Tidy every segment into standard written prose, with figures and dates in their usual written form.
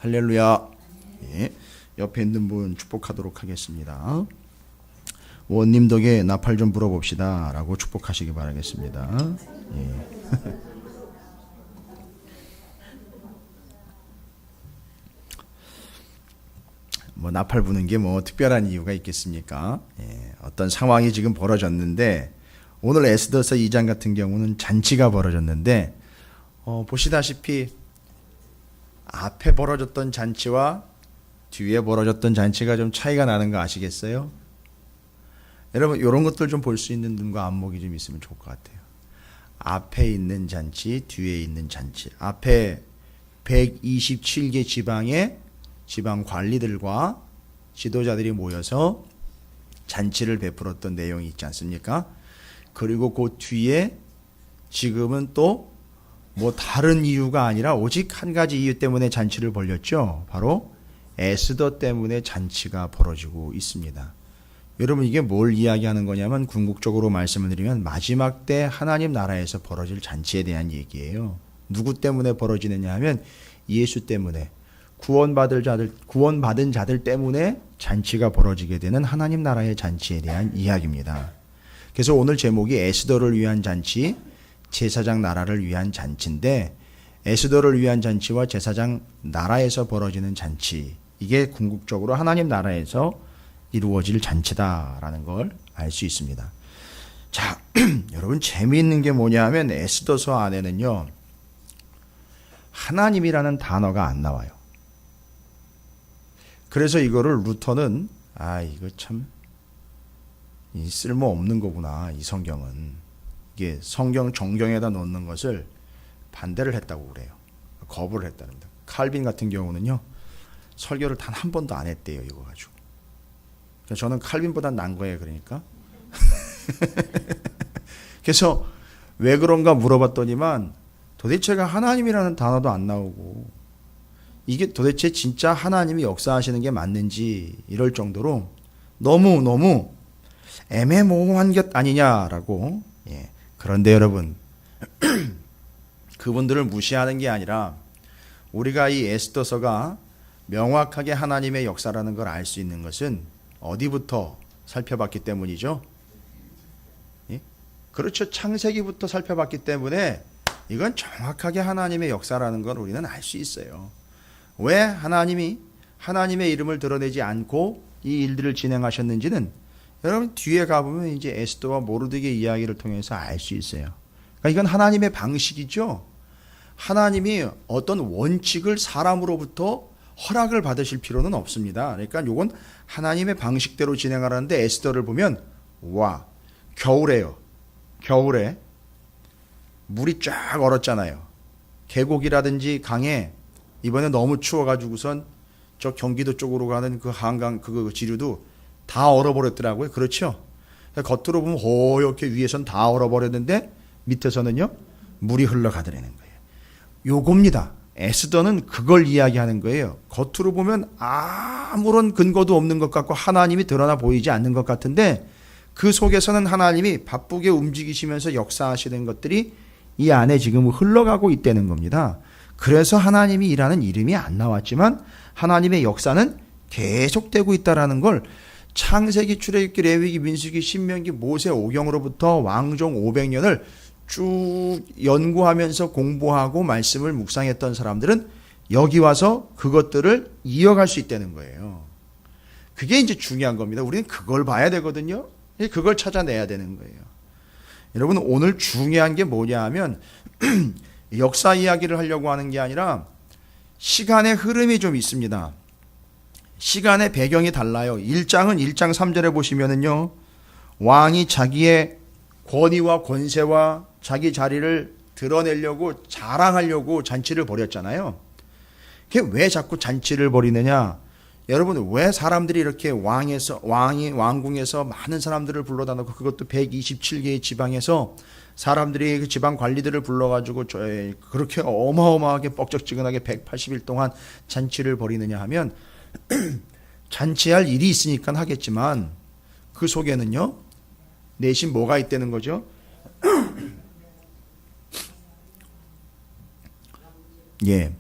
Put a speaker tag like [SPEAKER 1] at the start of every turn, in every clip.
[SPEAKER 1] 할렐루야. 예. 옆에 있는 분 축복하도록 하겠습니다. 원님 덕에 나팔 좀 불어봅시다 라고 축복하시기 바라겠습니다. 예. 뭐 나팔 부는 게 뭐 특별한 이유가 있겠습니까? 예. 어떤 상황이 지금 벌어졌는데 오늘 에스더서 2장 같은 경우는 잔치가 벌어졌는데 보시다시피 앞에 벌어졌던 잔치와 뒤에 벌어졌던 잔치가 좀 차이가 나는 거 아시겠어요? 여러분 이런 것들 좀 볼 수 있는 눈과 안목이 좀 있으면 좋을 것 같아요. 앞에 있는 잔치, 뒤에 있는 잔치. 앞에 127개 지방의 지방 관리들과 지도자들이 모여서 잔치를 베풀었던 내용이 있지 않습니까? 그리고 그 뒤에 지금은 또 뭐 다른 이유가 아니라 오직 한 가지 이유 때문에 잔치를 벌였죠. 바로 에스더 때문에 잔치가 벌어지고 있습니다. 여러분 이게 뭘 이야기하는 거냐면 궁극적으로 말씀을 드리면 마지막 때 하나님 나라에서 벌어질 잔치에 대한 얘기예요. 누구 때문에 벌어지느냐 하면 예수 때문에 구원받은 자들 때문에 잔치가 벌어지게 되는 하나님 나라의 잔치에 대한 이야기입니다. 그래서 오늘 제목이 에스더를 위한 잔치, 제사장 나라를 위한 잔치인데 에스더를 위한 잔치와 제사장 나라에서 벌어지는 잔치, 이게 궁극적으로 하나님 나라에서 이루어질 잔치다라는 걸 알 수 있습니다. 자, 여러분 재미있는 게 뭐냐 하면 에스더서 안에는요 하나님이라는 단어가 안 나와요. 그래서 이거를 루터는 이거 참 쓸모없는 거구나, 이 성경은. 이게 성경 정경에다 놓는 것을 반대를 했다고 그래요. 거부를 했다는데. 칼빈 같은 경우는요 설교를 단 한 번도 안 했대요, 이거 가지고. 저는 칼빈보다 난 거예요, 그러니까. 그래서 왜 그런가 물어봤더니만 도대체가 하나님이라는 단어도 안 나오고 이게 도대체 진짜 하나님이 역사하시는 게 맞는지 이럴 정도로 너무 애매모호한 것 아니냐라고. 예. 그런데 여러분 그분들을 무시하는 게 아니라 우리가 이 에스더서가 명확하게 하나님의 역사라는 걸 알 수 있는 것은 어디부터 살펴봤기 때문이죠? 예? 그렇죠. 창세기부터 살펴봤기 때문에 이건 정확하게 하나님의 역사라는 걸 우리는 알 수 있어요. 왜 하나님이 하나님의 이름을 드러내지 않고 이 일들을 진행하셨는지는 여러분 뒤에 가보면 이제 에스더와 모르드게의 이야기를 통해서 알 수 있어요. 그러니까 이건 하나님의 방식이죠. 하나님이 어떤 원칙을 사람으로부터 허락을 받으실 필요는 없습니다. 그러니까 이건 하나님의 방식대로 진행하라는데 에스더를 보면 겨울에요. 겨울에 물이 쫙 얼었잖아요. 계곡이라든지 강에 이번에 너무 추워가지고선 저 경기도 쪽으로 가는 그 한강 그 지류도 다 얼어버렸더라고요. 그렇죠? 겉으로 보면 허옇게 위에선 다 얼어버렸는데 밑에서는요 물이 흘러가더라는 거예요. 요겁니다. 에스더는 그걸 이야기하는 거예요. 겉으로 보면 아무런 근거도 없는 것 같고 하나님이 드러나 보이지 않는 것 같은데 그 속에서는 하나님이 바쁘게 움직이시면서 역사하시는 것들이 이 안에 지금 흘러가고 있다는 겁니다. 그래서 하나님이 일하는 이름이 안 나왔지만 하나님의 역사는 계속되고 있다는 걸 창세기, 출애굽기, 레위기, 민수기, 신명기, 모세, 오경으로부터 왕정 500년을 쭉 연구하면서 공부하고 말씀을 묵상했던 사람들은 여기 와서 그것들을 이어갈 수 있다는 거예요. 그게 이제 중요한 겁니다. 우리는 그걸 봐야 되거든요. 그걸 찾아내야 되는 거예요. 여러분 오늘 중요한 게 뭐냐 하면 역사 이야기를 하려고 하는 게 아니라 시간의 흐름이 좀 있습니다. 시간의 배경이 달라요. 1장은 1장 3절에 보시면은요 왕이 자기의 권위와 권세와 자기 자리를 드러내려고 자랑하려고 잔치를 벌였잖아요. 그게 왜 자꾸 잔치를 벌이느냐? 여러분 왜 사람들이 이렇게 왕궁에서 많은 사람들을 불러다 놓고 그것도 127개의 지방에서 사람들이 그 지방 관리들을 불러가지고 그렇게 어마어마하게 뻑적지근하게 180일 동안 잔치를 벌이느냐 하면 잔치할 일이 있으니까 하겠지만 그 속에는요 내심 뭐가 있다는 거죠? 예,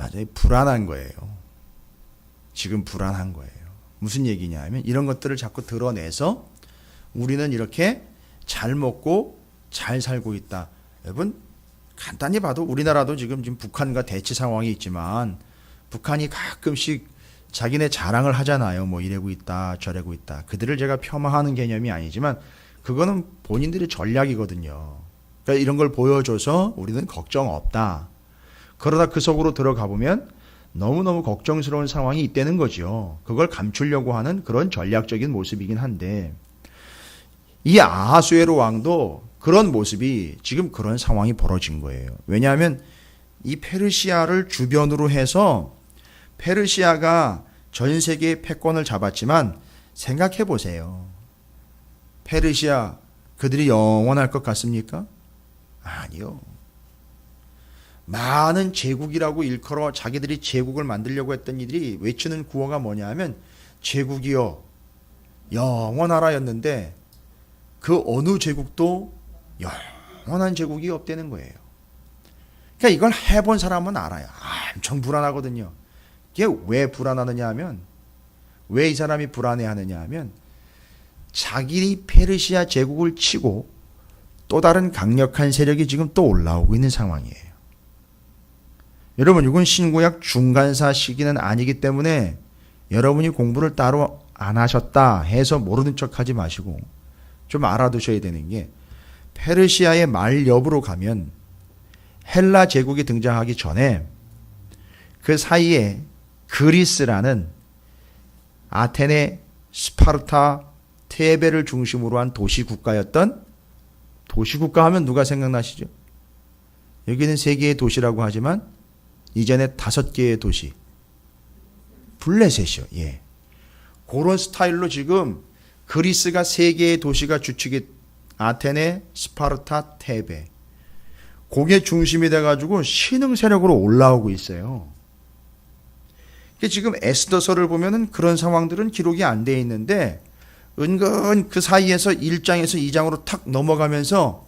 [SPEAKER 1] 맞아요. 불안한 거예요. 지금 불안한 거예요. 무슨 얘기냐 하면 이런 것들을 자꾸 드러내서 우리는 이렇게 잘 먹고 잘 살고 있다. 여러분 간단히 봐도 우리나라도 지금 북한과 대치 상황이 있지만 북한이 가끔씩 자기네 자랑을 하잖아요. 뭐 이러고 있다 저러고 있다. 그들을 제가 폄하하는 개념이 아니지만 그거는 본인들의 전략이거든요. 그러니까 이런 걸 보여줘서 우리는 걱정 없다. 그러다 그 속으로 들어가 보면 너무너무 걱정스러운 상황이 있다는 거죠. 그걸 감추려고 하는 그런 전략적인 모습이긴 한데 이 아하수에로 왕도 그런 모습이 지금 그런 상황이 벌어진 거예요. 왜냐하면 이 페르시아를 주변으로 해서 페르시아가 전 세계의 패권을 잡았지만 생각해 보세요. 페르시아 그들이 영원할 것 같습니까? 아니요. 많은 제국이라고 일컬어 자기들이 제국을 만들려고 했던 이들이 외치는 구호가 뭐냐 하면 제국이여 영원하라였는데 그 어느 제국도 영원한 제국이 없다는 거예요. 그러니까 이걸 해본 사람은 알아요. 엄청 불안하거든요. 이게 왜 불안하느냐 하면 왜 이 사람이 불안해하느냐 하면 자기 페르시아 제국을 치고 또 다른 강력한 세력이 지금 또 올라오고 있는 상황이에요. 여러분 이건 신구약 중간사 시기는 아니기 때문에 여러분이 공부를 따로 안 하셨다 해서 모르는 척하지 마시고 좀 알아두셔야 되는 게 페르시아의 말 옆으로 가면 헬라 제국이 등장하기 전에 그 사이에 그리스라는 아테네, 스파르타, 테베를 중심으로 한 도시국가였던 도시국가 하면 누가 생각나시죠? 여기는 3개의 도시라고 하지만 이전에 5개의 도시 블레셋이요. 예. 그런 스타일로 지금 그리스가 3개의 도시가 주축이 아테네, 스파르타, 테베 그게 중심이 돼가지고 신흥 세력으로 올라오고 있어요. 지금 에스더서를 보면은 그런 상황들은 기록이 안 돼 있는데 은근 그 사이에서 1장에서 2장으로 탁 넘어가면서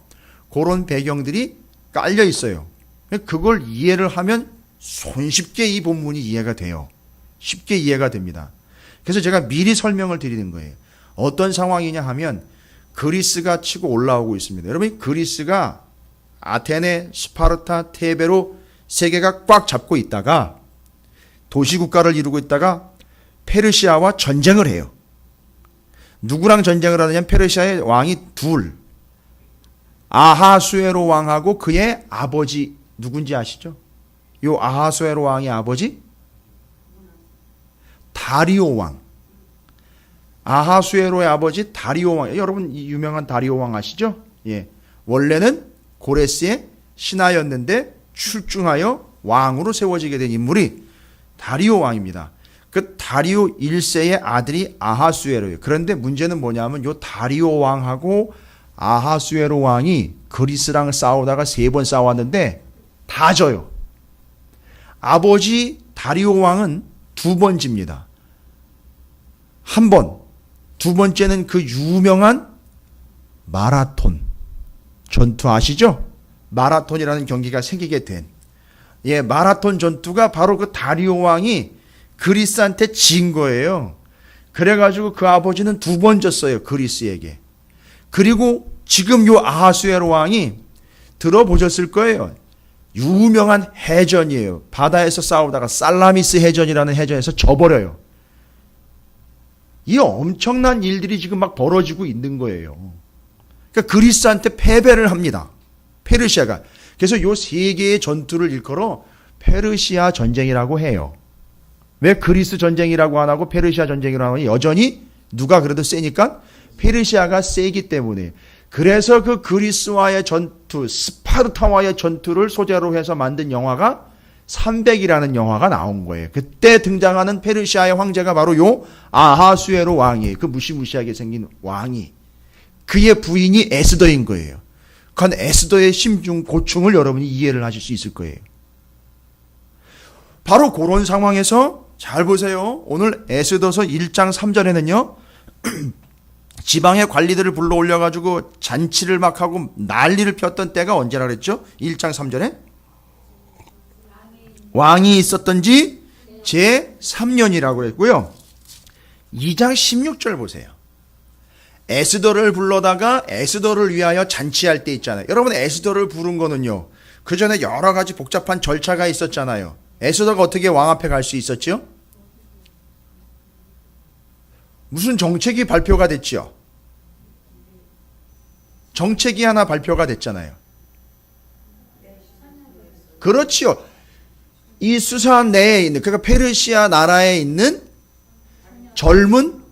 [SPEAKER 1] 그런 배경들이 깔려 있어요. 그걸 이해를 하면 손쉽게 이 본문이 이해가 돼요. 쉽게 이해가 됩니다. 그래서 제가 미리 설명을 드리는 거예요. 어떤 상황이냐 하면 그리스가 치고 올라오고 있습니다. 여러분 그리스가 아테네, 스파르타, 테베로 세계가 꽉 잡고 있다가 도시국가를 이루고 있다가 페르시아와 전쟁을 해요. 누구랑 전쟁을 하느냐면 페르시아의 왕이 둘. 아하수에로 왕하고 그의 아버지 누군지 아시죠? 요 아하수에로 왕의 아버지 다리오 왕. 아하수에로의 아버지 다리오 왕. 여러분 유명한 다리오 왕 아시죠? 예. 원래는 고레스의 신하였는데 출중하여 왕으로 세워지게 된 인물이 다리오 왕입니다. 그 다리오 1세의 아들이 아하수에로예요. 그런데 문제는 뭐냐면 요 다리오 왕하고 아하수에로 왕이 그리스랑 싸우다가 3번 싸웠는데 다 져요. 아버지 다리오 왕은 2번 집니다. 한 번, 두 번째는 그 유명한 마라톤 전투 아시죠? 마라톤이라는 경기가 생기게 된 마라톤 전투가 바로 그 다리오 왕이 그리스한테 진 거예요. 그래가지고 그 아버지는 2번 졌어요. 그리스에게. 그리고 지금 요 아하수에로 왕이 들어보셨을 거예요. 유명한 해전이에요. 바다에서 싸우다가 살라미스 해전이라는 해전에서 져버려요. 이 엄청난 일들이 지금 막 벌어지고 있는 거예요. 그러니까 그리스한테 패배를 합니다. 페르시아가. 그래서 요 3개의 전투를 일컬어 페르시아 전쟁이라고 해요. 왜 그리스 전쟁이라고 안 하고 페르시아 전쟁이라고 하니 여전히 누가 그래도 세니까 페르시아가 세기 때문에. 그래서 그 그리스와의 전투, 스파르타와의 전투를 소재로 해서 만든 영화가 300이라는 영화가 나온 거예요. 그때 등장하는 페르시아의 황제가 바로 요 아하수에로 왕이에요. 그 무시무시하게 생긴 왕이. 그의 부인이 에스더인 거예요. 그건 에스더의 심중 고충을 여러분이 이해를 하실 수 있을 거예요. 바로 그런 상황에서 잘 보세요. 오늘 에스더서 1장 3절에는요. 지방의 관리들을 불러 올려가지고 잔치를 막 하고 난리를 폈던 때가 언제라 그랬죠? 1장 3절에 왕이 있었던 지 제3년이라고 했고요. 2장 16절 보세요. 에스더를 불러다가 에스더를 위하여 잔치할 때 있잖아요. 여러분, 에스더를 부른 거는요, 그 전에 여러 가지 복잡한 절차가 있었잖아요. 에스더가 어떻게 왕 앞에 갈 수 있었죠? 무슨 정책이 발표가 됐지요? 정책이 하나 발표가 됐잖아요. 그렇지요. 이 수산 내에 있는, 그러니까 페르시아 나라에 있는 젊은,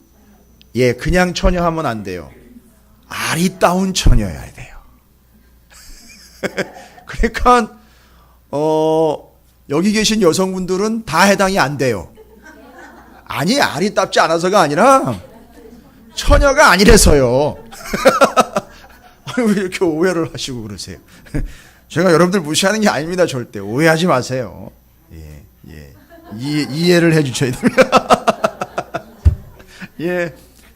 [SPEAKER 1] 그냥 처녀하면 안 돼요. 아리따운 처녀여야 돼요. 그러니까 여기 계신 여성분들은 다 해당이 안 돼요. 아니, 아리따지 않아서가 아니라 처녀가 아니래서요. 왜 이렇게 오해를 하시고 그러세요? 제가 여러분들 무시하는 게 아닙니다. 절대 오해하지 마세요. 이해를 해주셔야 됩니다.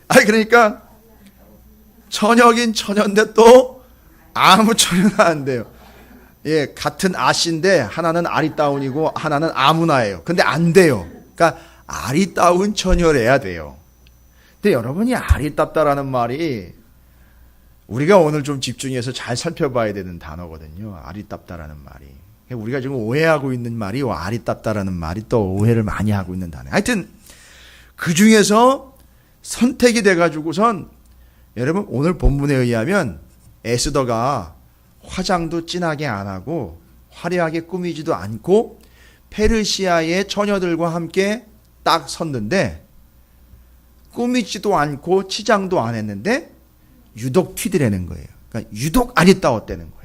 [SPEAKER 1] 그러니까 처녀긴 처녀인데 또 아무 처녀가 안 돼요. 같은 아씨인데 하나는 아리따운이고 하나는 아무나예요. 근데 안 돼요. 그러니까 아리따운 처녀래야 돼요. 근데 여러분이 아리따다라는 말이 우리가 오늘 좀 집중해서 잘 살펴봐야 되는 단어거든요. 아리따다라는 말이. 우리가 지금 오해하고 있는 말이 아리따다라는 말이 또 오해를 많이 하고 있는 단어예요. 하여튼 그 중에서 선택이 돼가지고선 여러분 오늘 본문에 의하면 에스더가 화장도 진하게 안 하고 화려하게 꾸미지도 않고 페르시아의 처녀들과 함께 딱 섰는데 꾸미지도 않고 치장도 안 했는데 유독 튀드라는 거예요. 그러니까 유독 아리따웠다는 거예요.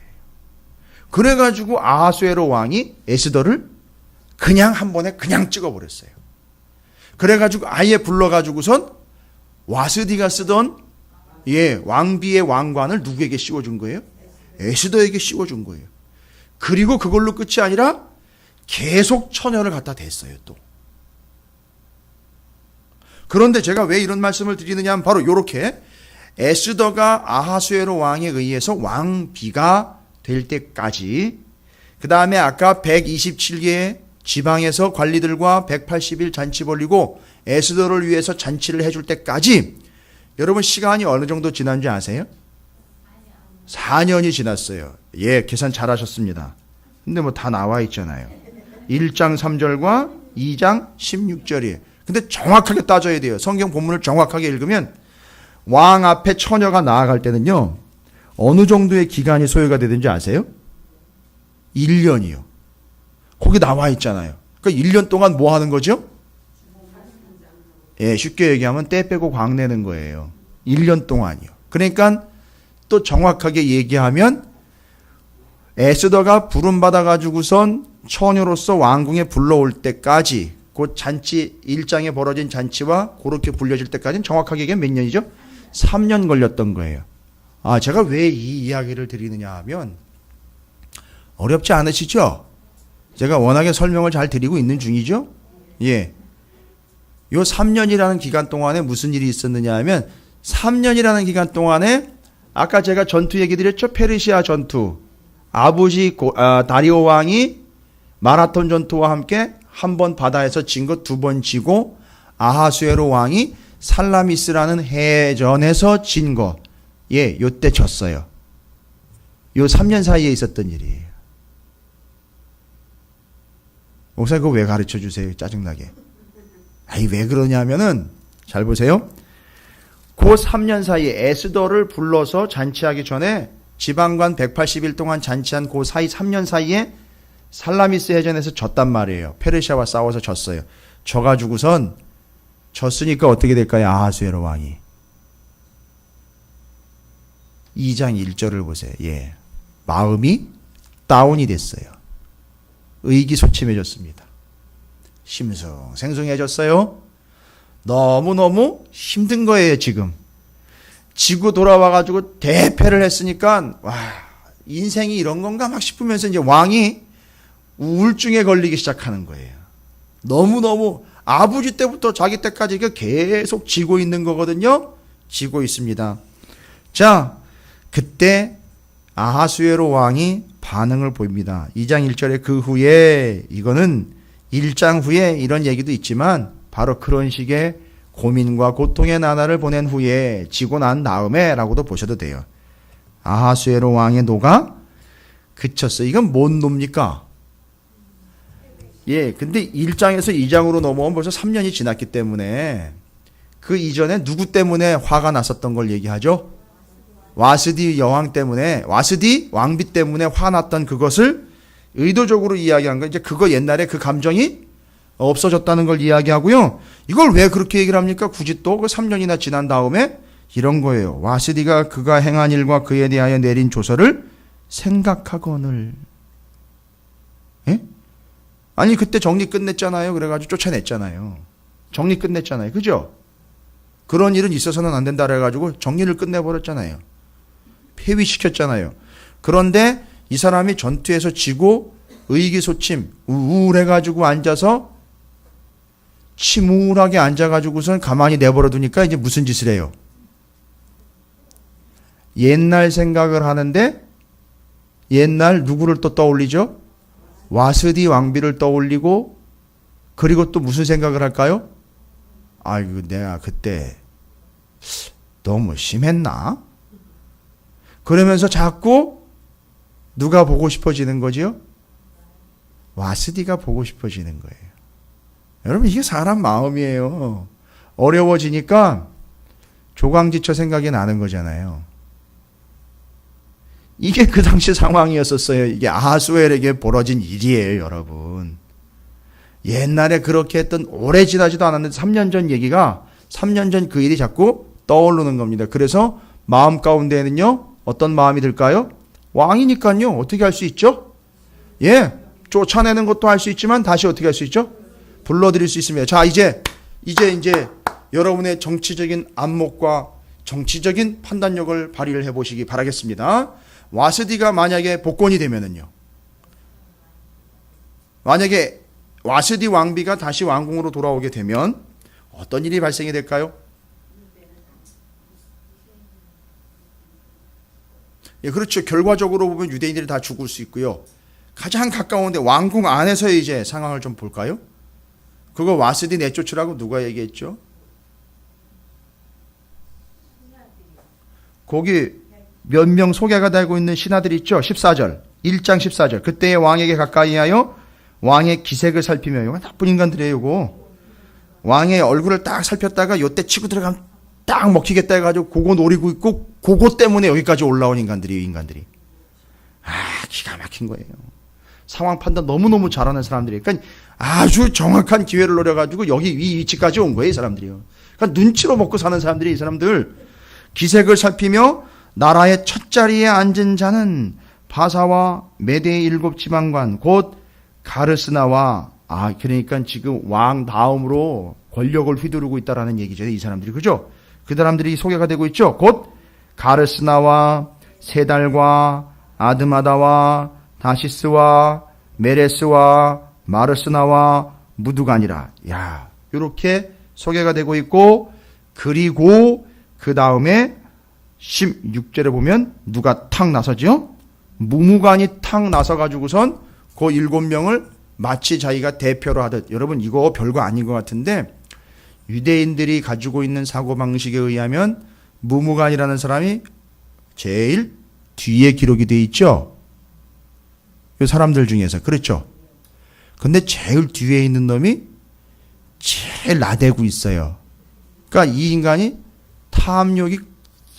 [SPEAKER 1] 그래가지고 아하수에로 왕이 에스더를 그냥 한 번에 그냥 찍어버렸어요. 그래가지고 아예 불러가지고선 와스디가 쓰던 왕비의 왕관을 누구에게 씌워준 거예요? 에스더에게 씌워준 거예요. 그리고 그걸로 끝이 아니라 계속 처녀를 갖다 댔어요, 또. 그런데 제가 왜 이런 말씀을 드리느냐 하면 바로 이렇게 에스더가 아하수에로 왕에 의해서 왕비가 될 때까지, 그 다음에 아까 127개의 지방에서 관리들과 180일 잔치 벌리고 에스더를 위해서 잔치를 해줄 때까지 여러분 시간이 어느 정도 지난지 아세요? 4년이 지났어요. 계산 잘하셨습니다. 근데 뭐 다 나와 있잖아요. 1장 3절과 2장 16절이에요. 근데 정확하게 따져야 돼요. 성경 본문을 정확하게 읽으면 왕 앞에 처녀가 나아갈 때는요, 어느 정도의 기간이 소요가 되는지 아세요? 1년이요. 거기 나와 있잖아요. 그러니까 1년 동안 뭐 하는 거죠? 쉽게 얘기하면 때 빼고 광내는 거예요. 1년 동안이요. 그러니까 또 정확하게 얘기하면 에스더가 부름받아가지고선 처녀로서 왕궁에 불러올 때까지, 곧 잔치 1장에 벌어진 잔치와 그렇게 불려질 때까지는 정확하게 얘기하면 몇 년이죠? 3년 걸렸던 거예요. 제가 왜 이 이야기를 드리느냐 하면 어렵지 않으시죠? 제가 워낙에 설명을 잘 드리고 있는 중이죠? 요 3년이라는 기간 동안에 무슨 일이 있었느냐 하면 3년이라는 기간 동안에 아까 제가 전투 얘기 드렸죠? 페르시아 전투. 아버지 다리오 왕이 마라톤 전투와 함께 한 번 바다에서 진 거 2번 지고 아하수에로 왕이 살라미스라는 해전에서 진 거. 요때 졌어요. 요 3년 사이에 있었던 일이에요. 목사님 그거 왜 가르쳐 주세요? 짜증나게. 왜 그러냐면은 잘 보세요. 그 3년 사이에 에스더를 불러서 잔치하기 전에 지방관 180일 동안 잔치한 그 사이 3년 사이에 살라미스 해전에서 졌단 말이에요. 페르시아와 싸워서 졌어요. 져가지고선 졌으니까 어떻게 될까요? 아하수에로 왕이 2장 1절을 보세요. 마음이 다운이 됐어요. 의기소침해졌습니다. 심승생승해졌어요. 너무너무 힘든 거예요. 지금 지구 돌아와가지고 대패를 했으니까 인생이 이런 건가 막 싶으면서 이제 왕이 우울증에 걸리기 시작하는 거예요. 너무너무 아버지 때부터 자기 때까지 계속 지고 있는 거거든요. 지고 있습니다. 자, 그때 아하수에로 왕이 반응을 보입니다. 2장 1절에 그 후에, 이거는 1장 후에 이런 얘기도 있지만 바로 그런 식의 고민과 고통의 나날을 보낸 후에 지고 난 다음에 라고도 보셔도 돼요. 아하수에로 왕의 노가 그쳤어요. 이건 뭔 노입니까? 예, 근데 1장에서 2장으로 넘어오면 벌써 3년이 지났기 때문에 그 이전에 누구 때문에 화가 났었던 걸 얘기하죠? 와스디 여왕 때문에, 와스디 왕비 때문에 화났던 그것을 의도적으로 이야기한 거. 이제 그거 옛날에 그 감정이 없어졌다는 걸 이야기하고요. 이걸 왜 그렇게 얘기를 합니까? 굳이 또 그 3년이나 지난 다음에 이런 거예요. 와스디가 그가 행한 일과 그에 대하여 내린 조서를 생각하거늘. 예? 아니 그때 정리 끝냈잖아요. 그래가지고 쫓아냈잖아요. 정리 끝냈잖아요. 그죠? 그런 일은 있어서는 안 된다 그래가지고 정리를 끝내버렸잖아요. 폐위시켰잖아요. 그런데 이 사람이 전투에서 지고 의기소침 우울해가지고 앉아서 침울하게 앉아가지고선 가만히 내버려 두니까 이제 무슨 짓을 해요? 옛날 생각을 하는데 옛날 누구를 또 떠올리죠? 와스디 왕비를 떠올리고 그리고 또 무슨 생각을 할까요? 아이고 내가 그때 너무 심했나? 그러면서 자꾸 누가 보고 싶어지는 거지요? 와스디가 보고 싶어지는 거예요. 여러분 이게 사람 마음이에요. 어려워지니까 조강지처 생각이 나는 거잖아요. 이게 그 당시 상황이었었어요. 이게 아하수엘에게 벌어진 일이에요, 여러분. 옛날에 그렇게 했던 오래 지나지도 않았는데 3년 전 얘기가 3년 전 그 일이 자꾸 떠오르는 겁니다. 그래서 마음 가운데에는요. 어떤 마음이 들까요? 왕이니까요. 어떻게 할 수 있죠? 예. 쫓아내는 것도 할 수 있지만 다시 어떻게 할 수 있죠? 불러들일 수 있습니다. 자, 이제 여러분의 정치적인 안목과 정치적인 판단력을 발휘를 해보시기 바라겠습니다. 와스디가 만약에 복권이 되면은요. 만약에 와스디 왕비가 다시 왕궁으로 돌아오게 되면 어떤 일이 발생이 될까요? 예, 그렇죠. 결과적으로 보면 유대인들이 다 죽을 수 있고요. 가장 가까운데 왕궁 안에서의 이제 상황을 좀 볼까요? 그거 와스디 내쫓으라고 누가 얘기했죠? 거기 몇 명 소개가 되고 있는 신하들 있죠? 14절. 1장 14절. 그때의 왕에게 가까이 하여 왕의 기색을 살피며, 이거 나쁜 인간들이에요, 이거. 왕의 얼굴을 딱 살폈다가 요때 치고 들어가면 딱 먹히겠다 해가지고 그거 노리고 있고, 그거 때문에 여기까지 올라온 인간들이. 기가 막힌 거예요. 상황 판단 너무너무 잘하는 사람들이. 그러니까 아주 정확한 기회를 노려가지고 여기 이 위치까지 온 거예요, 이 사람들이요. 그러니까 눈치로 먹고 사는 사람들이 이 사람들. 기색을 살피며 나라의 첫 자리에 앉은 자는 바사와 메대의 7 지방관 곧 가르스나와 그러니까 지금 왕 다음으로 권력을 휘두르고 있다라는 얘기죠. 이 사람들이. 그죠? 그 사람들이 소개가 되고 있죠. 곧 가르스나와 세달과 아드마다와 다시스와 메레스와 마르스나와 무두간이라. 야, 이렇게 소개가 되고 있고, 그리고 그 다음에 16절에 보면 누가 탁 나서죠? 무무간이 탁 나서가지고선 그 7명을 마치 자기가 대표로 하듯. 여러분 이거 별거 아닌 것 같은데 유대인들이 가지고 있는 사고방식에 의하면 무무간이라는 사람이 제일 뒤에 기록이 돼 있죠. 이 사람들 중에서. 그렇죠. 근데 제일 뒤에 있는 놈이 제일 나대고 있어요. 그러니까 이 인간이 탐욕이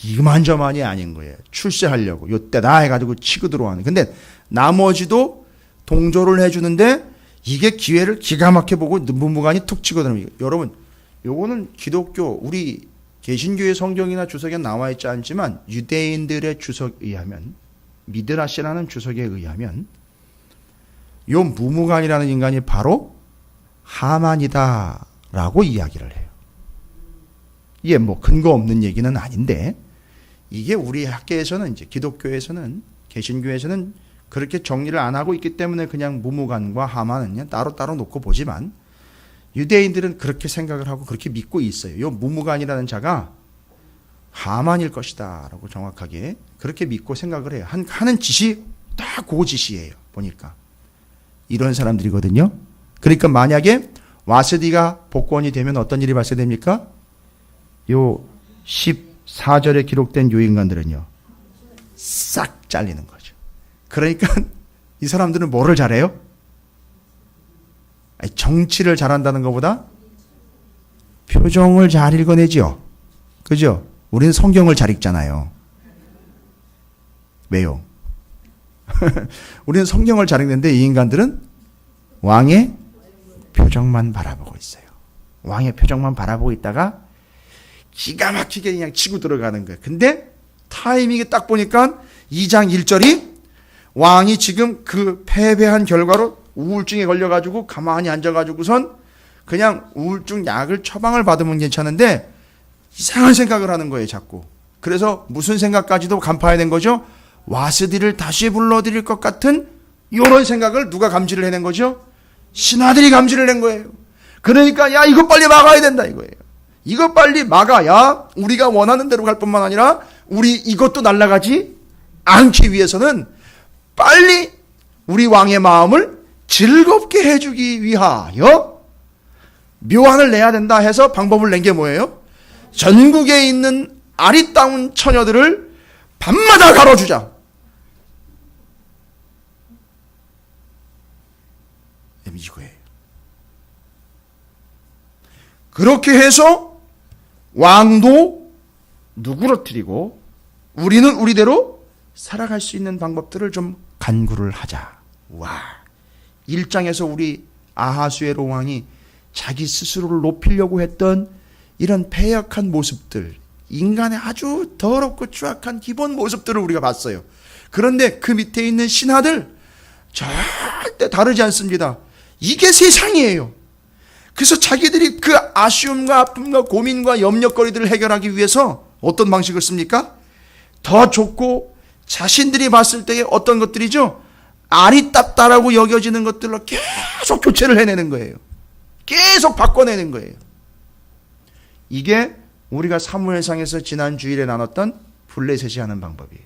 [SPEAKER 1] 이만저만이 아닌 거예요. 출세하려고 요때다 해가지고 치고 들어가는. 근데 나머지도 동조를 해주는데 이게 기회를 기가 막혀 보고 무무간이 툭 치고 들어갑니다. 여러분 요거는 기독교 우리 개신교의 성경이나 주석에 나와 있지 않지만 유대인들의 주석에 의하면, 미드라시라는 주석에 의하면 요 무무간이라는 인간이 바로 하만이다라고 이야기를 해요. 이게 뭐 근거 없는 얘기는 아닌데 이게 우리 학계에서는 이제 기독교에서는 개신교에서는 그렇게 정리를 안 하고 있기 때문에 그냥 무무간과 하만은 그냥 따로따로 놓고 보지만 유대인들은 그렇게 생각을 하고 그렇게 믿고 있어요. 이 무무간이라는 자가 하만일 것이다 라고 정확하게 그렇게 믿고 생각을 해요. 하는 짓이 다 고짓이에요. 보니까 이런 사람들이거든요. 그러니까 만약에 와스디가 복권이 되면 어떤 일이 발생됩니까? 요 14절에 기록된 요 인간들은요, 싹 잘리는 거죠. 그러니까 이 사람들은 뭐를 잘해요? 정치를 잘한다는 것보다 표정을 잘 읽어내지요. 그죠? 우리는 성경을 잘 읽잖아요. 왜요? 우리는 성경을 잘 읽는데 이 인간들은 왕의 표정만 바라보고 있어요. 왕의 표정만 바라보고 있다가 기가 막히게 그냥 치고 들어가는 거예요. 근데 타이밍이 딱 보니까 2장 1절이 왕이 지금 그 패배한 결과로 우울증에 걸려가지고 가만히 앉아가지고선 그냥 우울증 약을 처방을 받으면 괜찮은데 이상한 생각을 하는 거예요, 자꾸. 그래서 무슨 생각까지도 간파해야 된 거죠? 와스디를 다시 불러들일 것 같은 이런 생각을 누가 감지를 해낸 거죠? 신하들이 감지를 낸 거예요. 그러니까 야, 이거 빨리 막아야 된다 이거예요. 이거 빨리 막아야 우리가 원하는 대로 갈 뿐만 아니라 우리 이것도 날아가지 않기 위해서는 빨리 우리 왕의 마음을 즐겁게 해주기 위하여 묘안을 내야 된다 해서 방법을 낸 게 뭐예요? 전국에 있는 아리따운 처녀들을 밤마다 가로주자. 이거예요. 그렇게 해서 왕도 누그러뜨리고 우리는 우리대로 살아갈 수 있는 방법들을 좀 간구를 하자. 와, 1장에서 우리 아하수에로 왕이 자기 스스로를 높이려고 했던 이런 패역한 모습들, 인간의 아주 더럽고 추악한 기본 모습들을 우리가 봤어요. 그런데 그 밑에 있는 신하들 절대 다르지 않습니다. 이게 세상이에요. 그래서 자기들이 그 아쉬움과 아픔과 고민과 염려거리들을 해결하기 위해서 어떤 방식을 씁니까? 더 좋고 자신들이 봤을 때의 어떤 것들이죠? 아리따다라고 여겨지는 것들로 계속 교체를 해내는 거예요. 계속 바꿔내는 거예요. 이게 우리가 사무엘상에서 지난 주일에 나눴던 블레셋이 하는 방법이에요.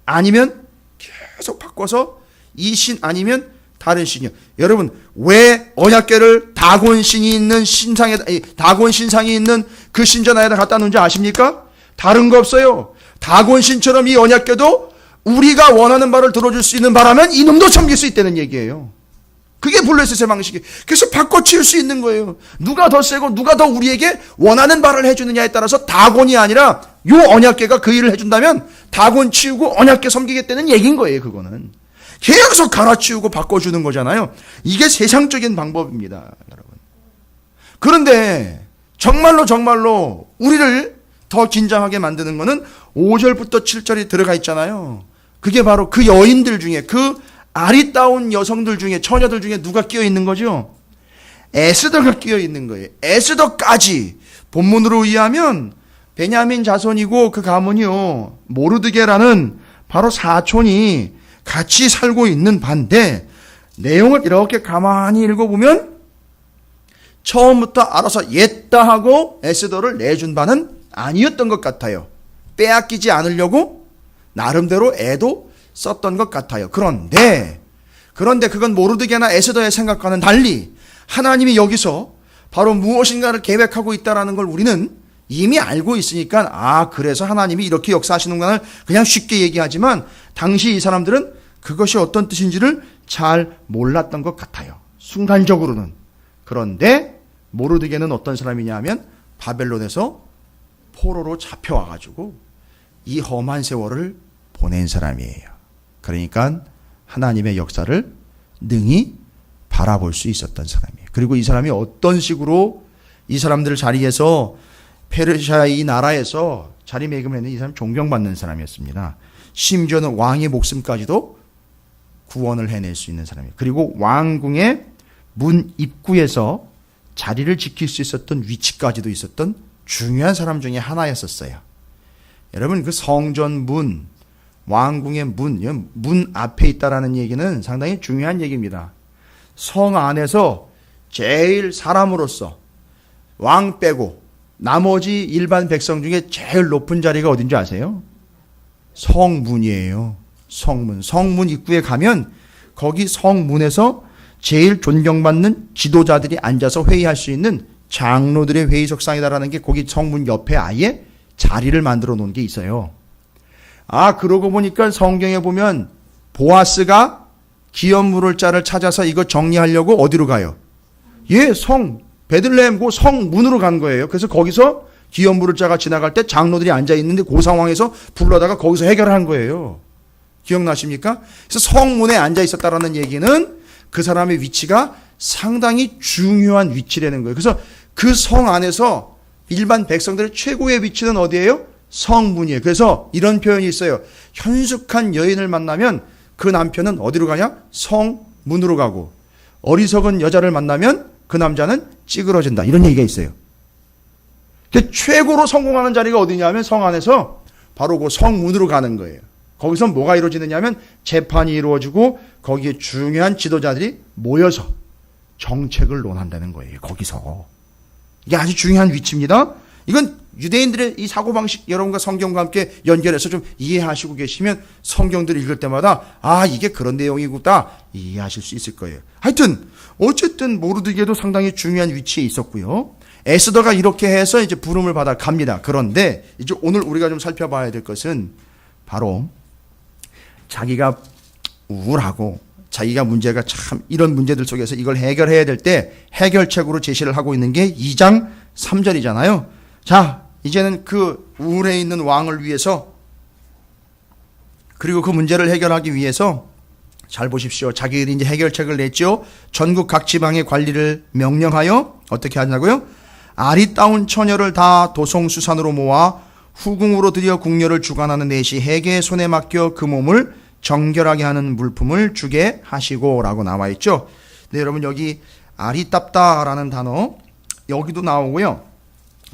[SPEAKER 1] 아니면 계속 바꿔서 이 신 아니면 다른 신이요. 여러분, 왜 언약궤를 다곤 신이 있는 신상에, 다곤 신상이 있는 그 신전에다 갖다 놓은지 아십니까? 다른 거 없어요. 다곤 신처럼 이 언약궤도 우리가 원하는 바를 들어줄 수 있는 바라면 이놈도 섬길 수 있다는 얘기예요. 그게 블레셋의 방식이에요. 그래서 바꿔치울 수 있는 거예요. 누가 더 세고 누가 더 우리에게 원하는 바를 해주느냐에 따라서 다곤이 아니라 요 언약궤가 그 일을 해준다면 다곤 치우고 언약궤 섬기겠다는 얘기인 거예요. 그거는 계속 갈아치우고 바꿔주는 거잖아요. 이게 세상적인 방법입니다, 여러분. 그런데 정말로 우리를 더 긴장하게 만드는 거는 5절부터 7절이 들어가 있잖아요. 그게 바로 그 여인들 중에, 그 아리따운 여성들 중에, 처녀들 중에 누가 끼어 있는 거죠? 에스더가 끼어 있는 거예요. 에스더까지 본문으로 의하면 베냐민 자손이고 그 가문이요, 모르드게라는 바로 사촌이 같이 살고 있는 반대, 내용을 이렇게 가만히 읽어보면 처음부터 알아서 옛다 하고 에스더를 내준 바는 아니었던 것 같아요. 빼앗기지 않으려고 나름대로 애도 썼던 것 같아요. 그런데 그건 모르드게나 에스더의 생각과는 달리 하나님이 여기서 바로 무엇인가를 계획하고 있다는 걸 우리는 이미 알고 있으니까, 그래서 하나님이 이렇게 역사하시는구나 그냥 쉽게 얘기하지만 당시 이 사람들은 그것이 어떤 뜻인지를 잘 몰랐던 것 같아요, 순간적으로는. 그런데 모르드게는 어떤 사람이냐 하면 바벨론에서 포로로 잡혀와가지고 이 험한 세월을 보낸 사람이에요. 그러니까 하나님의 역사를 능히 바라볼 수 있었던 사람이에요. 그리고 이 사람이 어떤 식으로 이 사람들 자리에서, 페르시아 이 나라에서 자리매김했는 이 사람 존경받는 사람이었습니다. 심지어는 왕의 목숨까지도 구원을 해낼 수 있는 사람이에요. 그리고 왕궁의 문 입구에서 자리를 지킬 수 있었던 위치까지도 있었던 중요한 사람 중에 하나였었어요. 여러분, 그 성전 문, 왕궁의 문 앞에 있다라는 얘기는 상당히 중요한 얘기입니다. 성 안에서 제일 사람으로서 왕 빼고 나머지 일반 백성 중에 제일 높은 자리가 어딘지 아세요? 성문이에요. 성문. 성문 입구에 가면 거기 성문에서 제일 존경받는 지도자들이 앉아서 회의할 수 있는 장로들의 회의석상이다라는 게 거기 성문 옆에 아예 자리를 만들어 놓은 게 있어요. 아, 그러고 보니까 성경에 보면 보아스가 기업물을 자를 찾아서 이거 정리하려고 어디로 가요? 예, 베들레헴 그 성문으로 간 거예요. 그래서 거기서 기업물을 자가 지나갈 때 장로들이 앉아 있는데 그 상황에서 불러다가 거기서 해결을 한 거예요. 기억나십니까? 그래서 성문에 앉아 있었다라는 얘기는 그 사람의 위치가 상당히 중요한 위치라는 거예요. 그래서 그 성 안에서 일반 백성들의 최고의 위치는 어디예요? 성문이에요. 그래서 이런 표현이 있어요. 현숙한 여인을 만나면 그 남편은 어디로 가냐? 성문으로 가고, 어리석은 여자를 만나면 그 남자는 찌그러진다. 이런 얘기가 있어요. 근데 최고로 성공하는 자리가 어디냐면 성 안에서 바로 그 성문으로 가는 거예요. 거기서 뭐가 이루어지느냐면 재판이 이루어지고 거기에 중요한 지도자들이 모여서 정책을 논한다는 거예요. 거기서. 이게 아주 중요한 위치입니다. 이건 유대인들의 이 사고방식 여러분과 성경과 함께 연결해서 좀 이해하시고 계시면 성경들을 읽을 때마다 아, 이게 그런 내용이구나 이해하실 수 있을 거예요. 하여튼 어쨌든 모르드게도 상당히 중요한 위치에 있었고요. 에스더가 이렇게 해서 이제 부름을 받아 갑니다. 그런데 이제 오늘 우리가 좀 살펴봐야 될 것은 바로 자기가 우울하고 자기가 문제가 참 이런 문제들 속에서 이걸 해결해야 될 때 해결책으로 제시를 하고 있는 게 2장 3절이잖아요. 자, 이제는 그 우울해 있는 왕을 위해서 그리고 그 문제를 해결하기 위해서 잘 보십시오. 자기들이 이제 해결책을 냈죠. 전국 각 지방의 관리를 명령하여 어떻게 하냐고요? 아리따운 처녀를 다 도성수산으로 모아 후궁으로 들여 궁녀를 주관하는 내시 해계의 손에 맡겨 그 몸을 정결하게 하는 물품을 주게 하시고 라고 나와 있죠. 네, 여러분 여기 아리따다라는 단어 여기도 나오고요.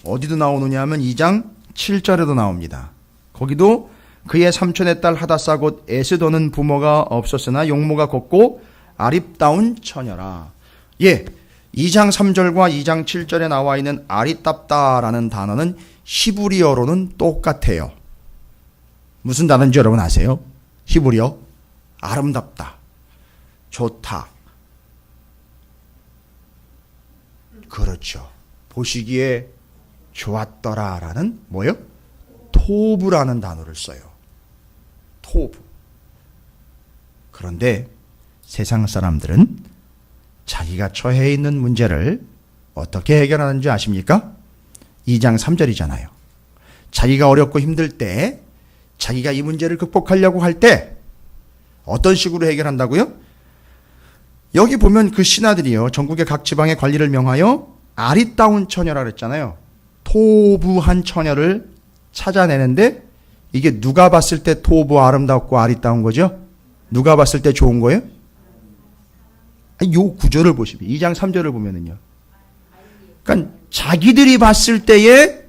[SPEAKER 1] 어디도 나오느냐 하면 2장 7절에도 나옵니다. 거기도 그의 삼촌의 딸 하다사 곧 에스더는 부모가 없었으나 용모가 곱고 아리따운 처녀라. 예, 2장 3절과 2장 7절에 나와 있는 아리따다라는 단어는 히브리어로는 똑같아요. 무슨 단어인지 여러분 아세요? 히브리어 아름답다, 좋다. 그렇죠. 보시기에 좋았더라라는 뭐예요? 토브라는 단어를 써요. 토브. 그런데 세상 사람들은 자기가 처해 있는 문제를 어떻게 해결하는지 아십니까? 2장 3절이잖아요. 자기가 어렵고 힘들 때 자기가 이 문제를 극복하려고 할 때 어떤 식으로 해결한다고요? 여기 보면 그 신하들이요. 전국의 각 지방의 관리를 명하여 아리따운 처녀라 그랬잖아요. 토부한 처녀를 찾아내는데 이게 누가 봤을 때 토부 아름답고 아리따운 거죠? 누가 봤을 때 좋은 거예요? 요 구절을 보시면 2장 3절을 보면은요. 그러니까 자기들이 봤을 때에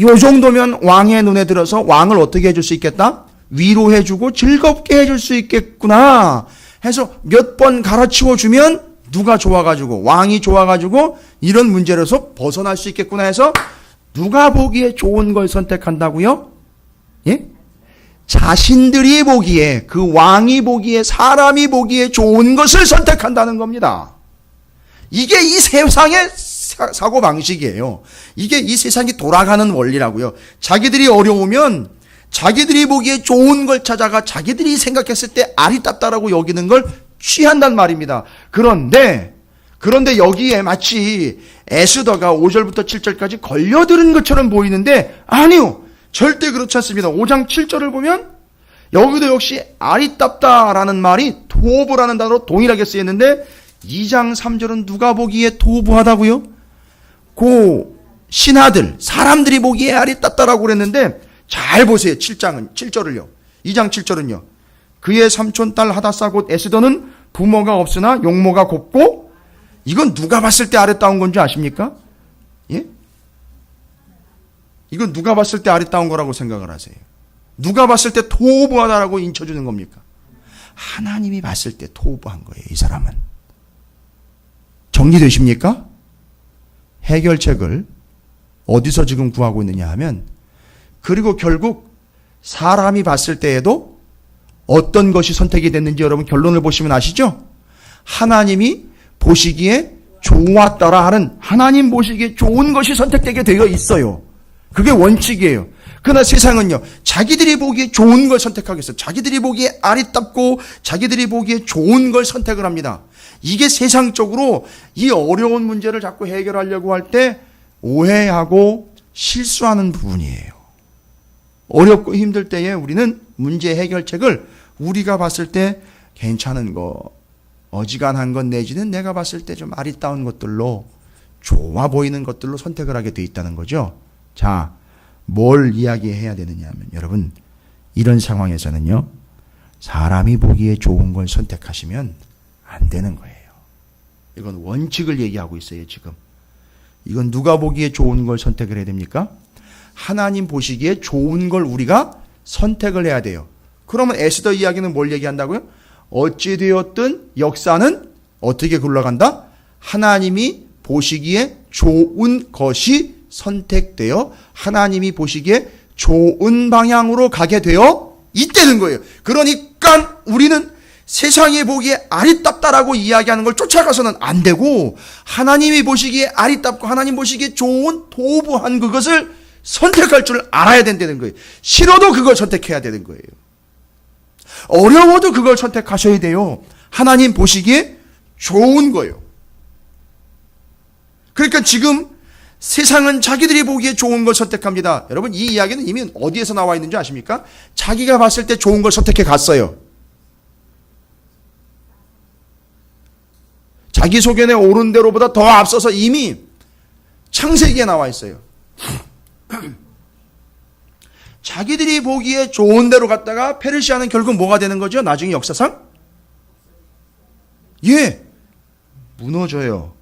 [SPEAKER 1] 요 정도면 왕의 눈에 들어서 왕을 어떻게 해줄 수 있겠다? 위로해주고 즐겁게 해줄 수 있겠구나 해서 몇 번 가르치워 주면 누가 좋아가지고 왕이 좋아가지고 이런 문제로서 벗어날 수 있겠구나 해서 누가 보기에 좋은 걸 선택한다고요? 예? 자신들이 보기에 그 왕이 보기에 사람이 보기에 좋은 것을 선택한다는 겁니다. 이게 이 세상의 사고방식이에요. 이게 이 세상이 돌아가는 원리라고요. 자기들이 어려우면 자기들이 보기에 좋은 걸 찾아가 자기들이 생각했을 때 아리따다라고 여기는 걸 취한단 말입니다. 그런데 여기에 마치 에스더가 5절부터 7절까지 걸려드는 것처럼 보이는데 아니요. 절대 그렇지 않습니다. 5장 7절을 보면 여기도 역시 아리따다라는 말이 토브라는 단어로 동일하게 쓰였는데 2장 3절은 누가 보기에 토부하다고요? 그 신하들, 사람들이 보기에 아리따다라고 그랬는데 잘 보세요. 7절을요. 2장 7절은요. 그의 삼촌 딸 하다사 곧 에스더는 부모가 없으나 용모가 곱고 이건 누가 봤을 때 아리따운 건지 아십니까? 예? 이건 누가 봤을 때 아리따운 거라고 생각을 하세요? 누가 봤을 때 토부하다라고 인쳐주는 겁니까? 하나님이 봤을 때 토부한 거예요. 이 사람은. 정리되십니까? 해결책을 어디서 지금 구하고 있느냐 하면 그리고 결국 사람이 봤을 때에도 어떤 것이 선택이 됐는지 여러분 결론을 보시면 아시죠? 하나님이 보시기에 좋았더라 하는, 하나님 보시기에 좋은 것이 선택되게 되어 있어요. 그게 원칙이에요. 그러나 세상은요, 자기들이 보기에 좋은 걸 선택하겠어요. 자기들이 보기에 아리답고 자기들이 보기에 좋은 걸 선택을 합니다. 이게 세상적으로 이 어려운 문제를 자꾸 해결하려고 할 때 오해하고 실수하는 부분이에요. 어렵고 힘들 때에 우리는 문제 해결책을 우리가 봤을 때 괜찮은 거, 어지간한 것 내지는 내가 봤을 때 좀 아리따운 것들로, 좋아 보이는 것들로 선택을 하게 돼 있다는 거죠. 자, 뭘 이야기해야 되느냐 하면 여러분, 이런 상황에서는요, 사람이 보기에 좋은 걸 선택하시면 안 되는 거예요. 이건 원칙을 얘기하고 있어요, 지금. 이건 누가 보기에 좋은 걸 선택을 해야 됩니까? 하나님 보시기에 좋은 걸 우리가 선택을 해야 돼요. 그러면 에스더 이야기는 뭘 얘기한다고요? 어찌되었든 역사는 어떻게 굴러간다? 하나님이 보시기에 좋은 것이 선택되어 하나님이 보시기에 좋은 방향으로 가게 되어 있다는 거예요. 그러니까 우리는 세상이 보기에 아리답다라고 이야기하는 걸 쫓아가서는 안 되고, 하나님이 보시기에 아리답고 하나님 보시기에 좋은 도부한 그것을 선택할 줄 알아야 된다는 거예요. 싫어도 그걸 선택해야 되는 거예요. 어려워도 그걸 선택하셔야 돼요. 하나님 보시기에 좋은 거예요. 그러니까 지금 세상은 자기들이 보기에 좋은 걸 선택합니다. 여러분, 이 이야기는 이미 어디에서 나와 있는지 아십니까? 자기가 봤을 때 좋은 걸 선택해 갔어요. 자기 소견에 옳은 대로보다 더 앞서서 이미 창세기에 나와 있어요. 자기들이 보기에 좋은 대로 갔다가 페르시아는 결국 뭐가 되는 거죠? 나중에 역사상? 예, 무너져요.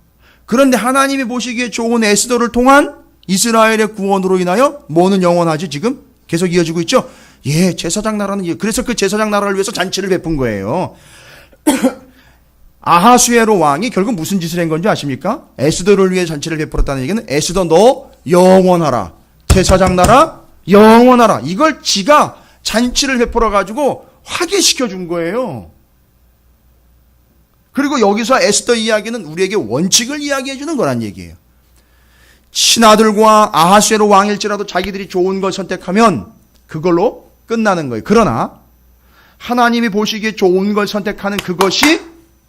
[SPEAKER 1] 그런데 하나님이 보시기에 좋은 에스더를 통한 이스라엘의 구원으로 인하여 뭐는 영원하지? 지금 계속 이어지고 있죠? 예, 제사장 나라는, 그래서 그 제사장 나라를 위해서 잔치를 베푼 거예요. 아하수에로 왕이 결국 무슨 짓을 한 건지 아십니까? 에스더를 위해 잔치를 베풀었다는 얘기는 에스더 너 영원하라. 제사장 나라 영원하라. 이걸 지가 잔치를 베풀어 가지고 확인시켜 준 거예요. 그리고 여기서 에스더 이야기는 우리에게 원칙을 이야기해 주는 거란 얘기예요. 신하들과 아하수에로 왕일지라도 자기들이 좋은 걸 선택하면 그걸로 끝나는 거예요. 그러나 하나님이 보시기에 좋은 걸 선택하는 그것이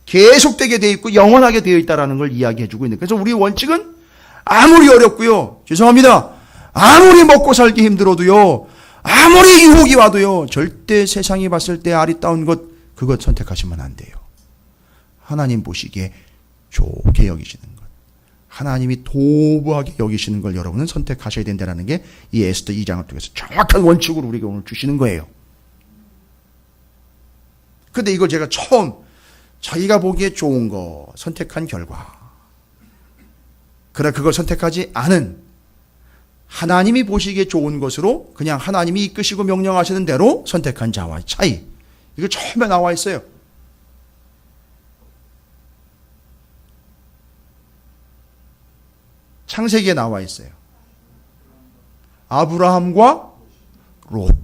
[SPEAKER 1] 계속되게 되어 있고 영원하게 되어 있다는 걸 이야기해 주고 있는. 그래서 우리 원칙은 아무리 어렵고요, 죄송합니다, 아무리 먹고 살기 힘들어도요, 아무리 유혹이 와도요, 절대 세상이 봤을 때 아리따운 것, 그것 선택하시면 안 돼요. 하나님 보시기에 좋게 여기시는 것, 하나님이 도부하게 여기시는 걸 여러분은 선택하셔야 된다는 게 이 에스더 2장을 통해서 정확한 원칙으로 우리에게 오늘 주시는 거예요. 근데 이걸 제가 처음 자기가 보기에 좋은 거 선택한 결과, 그러나 그걸 선택하지 않은, 하나님이 보시기에 좋은 것으로 그냥 하나님이 이끄시고 명령하시는 대로 선택한 자와의 차이, 이거 처음에 나와 있어요. 창세기에 나와 있어요. 아브라함과 롯,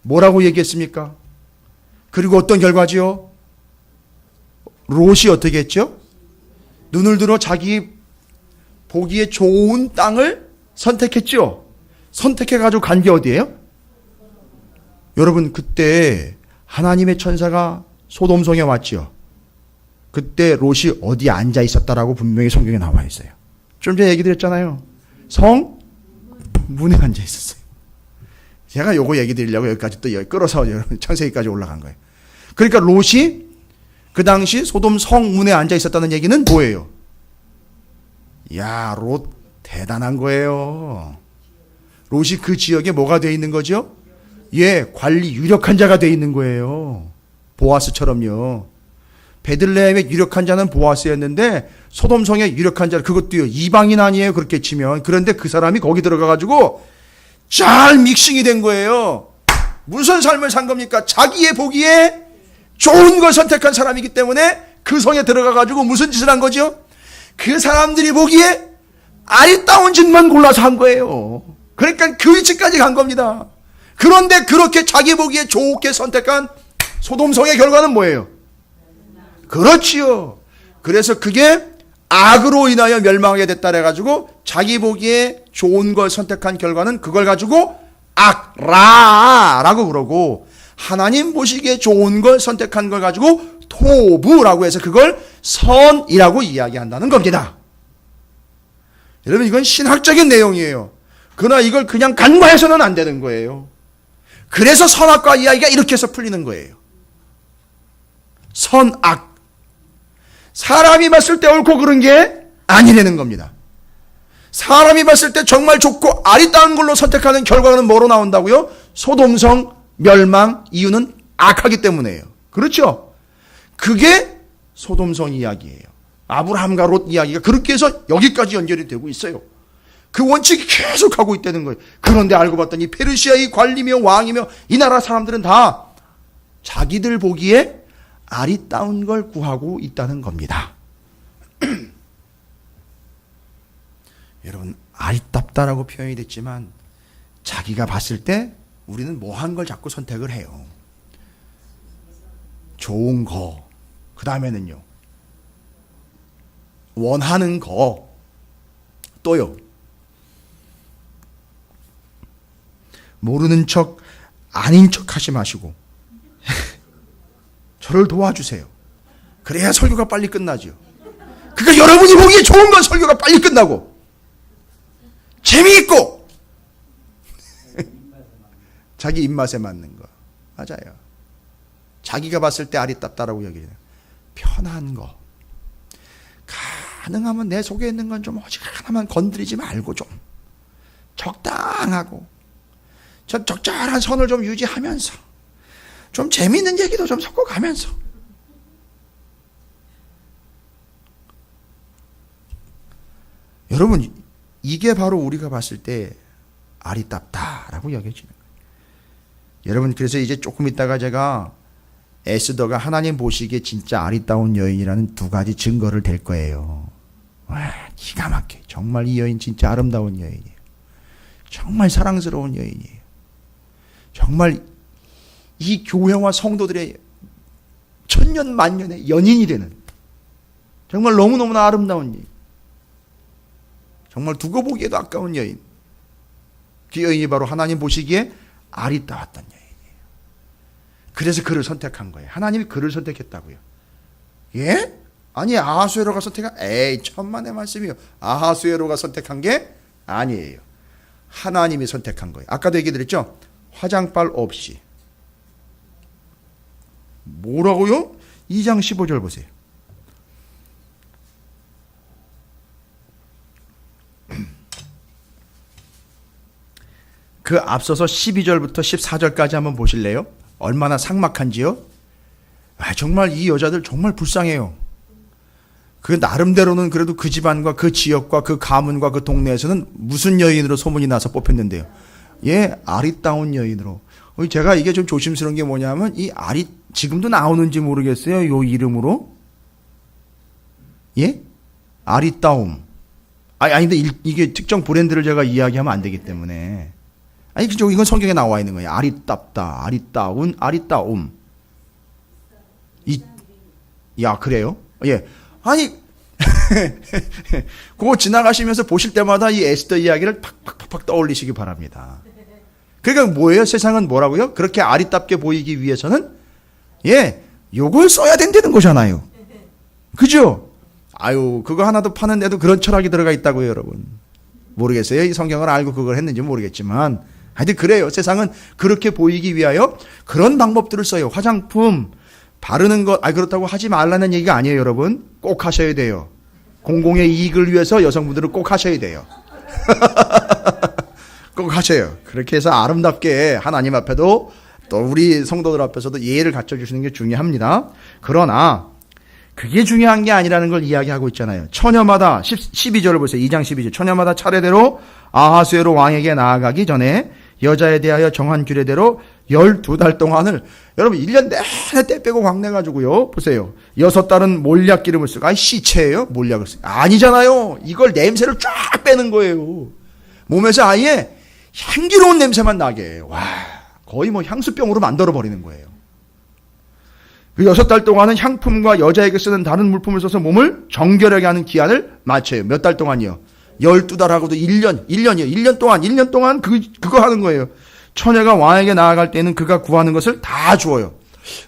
[SPEAKER 1] 뭐라고 얘기했습니까? 그리고 어떤 결과지요? 롯이 어떻게 했죠? 눈을 들어 자기 보기에 좋은 땅을 선택했죠. 선택해가지고 간 게 어디예요? 여러분, 그때 하나님의 천사가 소돔성에 왔죠. 그때 롯이 어디에 앉아 있었다라고 분명히 성경에 나와 있어요. 좀 전에 얘기 드렸잖아요. 성 문에 앉아 있었어요. 제가 요거 얘기 드리려고 여기까지 또 끌어서 창세기까지 올라간 거예요. 그러니까 롯이 그 당시 소돔 성 문에 앉아 있었다는 얘기는 뭐예요? 야, 롯 대단한 거예요. 롯이 그 지역에 뭐가 돼 있는 거죠? 예, 관리 유력한 자가 돼 있는 거예요. 보아스처럼요. 베들레헴의 유력한 자는 보아스였는데 소돔성의 유력한 자, 그것도요, 이방인 아니에요, 그렇게 치면. 그런데 그 사람이 거기 들어가가지고 잘 믹싱이 된 거예요. 무슨 삶을 산 겁니까? 자기의 보기에 좋은 걸 선택한 사람이기 때문에 그 성에 들어가가지고 무슨 짓을 한 거죠? 그 사람들이 보기에 아리따운 짓만 골라서 한 거예요. 그러니까 그 위치까지 간 겁니다. 그런데 그렇게 자기 보기에 좋게 선택한 소돔성의 결과는 뭐예요? 그렇지요. 그래서 그게 악으로 인하여 멸망하게 됐다 해가지고 자기 보기에 좋은 걸 선택한 결과는 그걸 가지고 악라라고 그러고, 하나님 보시기에 좋은 걸 선택한 걸 가지고 토부라고 해서 그걸 선이라고 이야기한다는 겁니다. 여러분, 이건 신학적인 내용이에요. 그러나 이걸 그냥 간과해서는 안 되는 거예요. 그래서 선악과 이야기가 이렇게 해서 풀리는 거예요. 선악. 사람이 봤을 때 옳고 그른 게 아니라는 겁니다. 사람이 봤을 때 정말 좋고 아리따운 걸로 선택하는 결과는 뭐로 나온다고요? 소돔성 멸망. 이유는 악하기 때문이에요. 그렇죠? 그게 소돔성 이야기예요. 아브라함과 롯 이야기가 그렇게 해서 여기까지 연결이 되고 있어요. 그 원칙이 계속 하고 있다는 거예요. 그런데 알고 봤더니 페르시아의 관리며 왕이며 이 나라 사람들은 다 자기들 보기에 아리따운 걸 구하고 있다는 겁니다. 여러분, 아리따다라고 표현이 됐지만 자기가 봤을 때 우리는 뭐한 걸 자꾸 선택을 해요. 좋은 거, 그 다음에는요, 원하는 거, 또요, 모르는 척, 아닌 척 하지 마시고 저를 도와주세요. 그래야 설교가 빨리 끝나죠. 그러니까 여러분이 보기에 좋은 건 설교가 빨리 끝나고 재미있고 자기 입맛에 맞는 거. 맞아요. 자기가 봤을 때 아리따다라고 여기는 편한 거. 가능하면 내 속에 있는 건 좀 오직 하나만 건드리지 말고 좀 적당하고 저 적절한 선을 좀 유지하면서 좀 재미있는 얘기도 좀 섞어가면서. 여러분, 이게 바로 우리가 봤을 때 아리따다라고 여겨지는 거예요. 여러분, 그래서 이제 조금 있다가 제가 에스더가 하나님 보시기에 진짜 아리따운 여인이라는 두 가지 증거를 댈 거예요. 와, 기가 막혀. 정말 이 여인 진짜 아름다운 여인이에요. 정말 사랑스러운 여인이에요. 정말 이 교회와 성도들의 천년 만년의 연인이 되는 정말 너무너무나 아름다운 여인. 정말 두고 보기에도 아까운 여인. 그 여인이 바로 하나님 보시기에 아리따웠던 여인이에요. 그래서 그를 선택한 거예요. 하나님이 그를 선택했다고요. 예? 아니, 아하수에로가 선택한, 에이, 천만의 말씀이요. 아하수에로가 선택한 게 아니에요. 하나님이 선택한 거예요. 아까도 얘기 드렸죠? 화장빨 없이. 뭐라고요? 2장 15절 보세요. 그 앞서서 12절부터 14절까지 한번 보실래요? 얼마나 삭막한지요? 정말 이 여자들 정말 불쌍해요. 그 나름대로는 그래도 그 집안과 그 지역과 그 가문과 그 동네에서는 무슨 여인으로 소문이 나서 뽑혔는데요. 예, 아리따운 여인으로. 제가 이게 좀 조심스러운 게 뭐냐면 이 지금도 나오는지 모르겠어요. 요 이름으로. 예? 아리따움. 아니 근데 이게 특정 브랜드를 제가 이야기하면 안 되기 때문에. 아니 그죠? 이건 성경에 나와 있는 거예요. 아리따다, 아리따운, 아리따움. 야, 그래요? 예. 아니 그거 지나가시면서 보실 때마다 이 에스더 이야기를 팍팍팍 떠올리시기 바랍니다. 그러니까 뭐예요? 세상은 뭐라고요? 그렇게 아리따게 보이기 위해서는 예, 요걸 써야 된다는 거잖아요. 그죠? 아유, 그거 하나도 파는데도 그런 철학이 들어가 있다고요, 여러분. 모르겠어요. 이 성경을 알고 그걸 했는지 모르겠지만 하여튼 그래요. 세상은 그렇게 보이기 위하여 그런 방법들을 써요. 화장품 바르는 것, 그렇다고 하지 말라는 얘기가 아니에요, 여러분. 꼭 하셔야 돼요. 공공의 이익을 위해서 여성분들은 꼭 하셔야 돼요. 꼭 하셔요. 그렇게 해서 아름답게 하나님 앞에도 또 우리 성도들 앞에서도 예의를 갖춰주시는 게 중요합니다. 그러나 그게 중요한 게 아니라는 걸 이야기하고 있잖아요. 처녀마다 12절을 보세요. 2장 12절. 처녀마다 차례대로 아하수에로 왕에게 나아가기 전에 여자에 대하여 정한 규례대로 12달 동안을 여러분 1년 내내 때 빼고 광내가지고요. 보세요. 6달은 몰약 기름을 쓰고 시체예요? 몰약을 쓰고 아니잖아요. 이걸 냄새를 쫙 빼는 거예요. 몸에서 아예 향기로운 냄새만 나게. 와, 거의 뭐 향수병으로 만들어 버리는 거예요.
[SPEAKER 2] 그 6달 동안은 향품과 여자에게 쓰는 다른 물품을 써서 몸을 정결하게 하는 기한을 맞춰요. 몇 달 동안이요? 12달하고도 1년이요. 1년 동안 그거 하는 거예요. 처녀가 왕에게 나아갈 때는 그가 구하는 것을 다 주어요.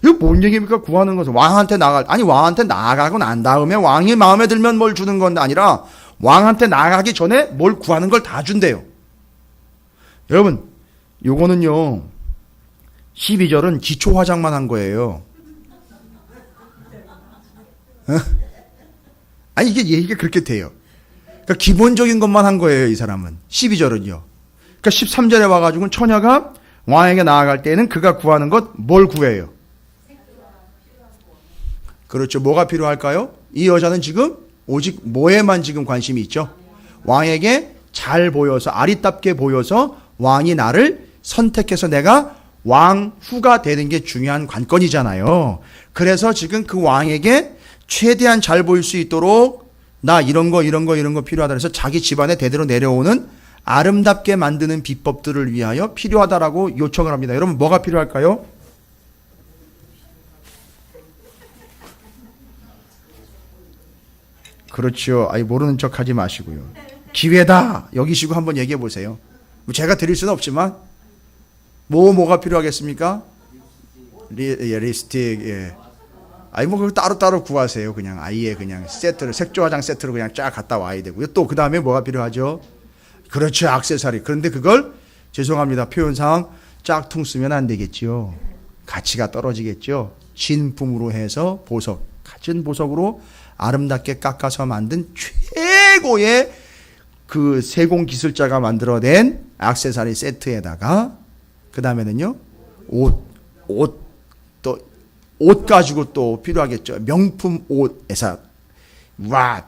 [SPEAKER 2] 이거 뭔 얘기입니까? 구하는 것을. 왕한테 왕한테 나아가고 난 다음에 왕이 마음에 들면 뭘 주는 건 아니라 왕한테 나아가기 전에 뭘 구하는 걸 다 준대요. 여러분, 요거는요, 12절은 기초 화장만 한 거예요. 아니, 이게 얘기가 그렇게 돼요. 그러니까 기본적인 것만 한 거예요, 이 사람은. 12절은요. 그러니까 13절에 와가지고 처녀가 왕에게 나아갈 때는 그가 구하는 것 뭘 구해요? 그렇죠. 뭐가 필요할까요? 이 여자는 지금 오직 뭐에만 지금 관심이 있죠? 왕에게 잘 보여서, 아리답게 보여서 왕이 나를 선택해서 내가 왕후가 되는 게 중요한 관건이잖아요. 그래서 지금 그 왕에게 최대한 잘 보일 수 있도록 나 이런 거 필요하다 해서 자기 집안에 대대로 내려오는 아름답게 만드는 비법들을 위하여 필요하다라고 요청을 합니다. 여러분, 뭐가 필요할까요? 그렇죠. 아니, 모르는 척 하지 마시고요. 기회다 여기시고 한번 얘기해 보세요. 제가 드릴 수는 없지만 뭐가 필요하겠습니까? 립스틱. 예. 아니, 뭐 그걸 따로따로 구하세요. 그냥 아예 그냥 세트를, 색조 화장 세트로 그냥 쫙 갖다 와야 되고요. 또 그 다음에 뭐가 필요하죠? 그렇죠. 액세서리. 그런데 그걸 죄송합니다, 표현상 짝퉁 쓰면 안 되겠죠. 가치가 떨어지겠죠. 진품으로 해서 보석, 갖은 보석으로 아름답게 깎아서 만든 최고의 그 세공 기술자가 만들어낸 액세서리 세트에다가 그 다음에는요, 옷 가지고 또 필요하겠죠. 명품 옷에서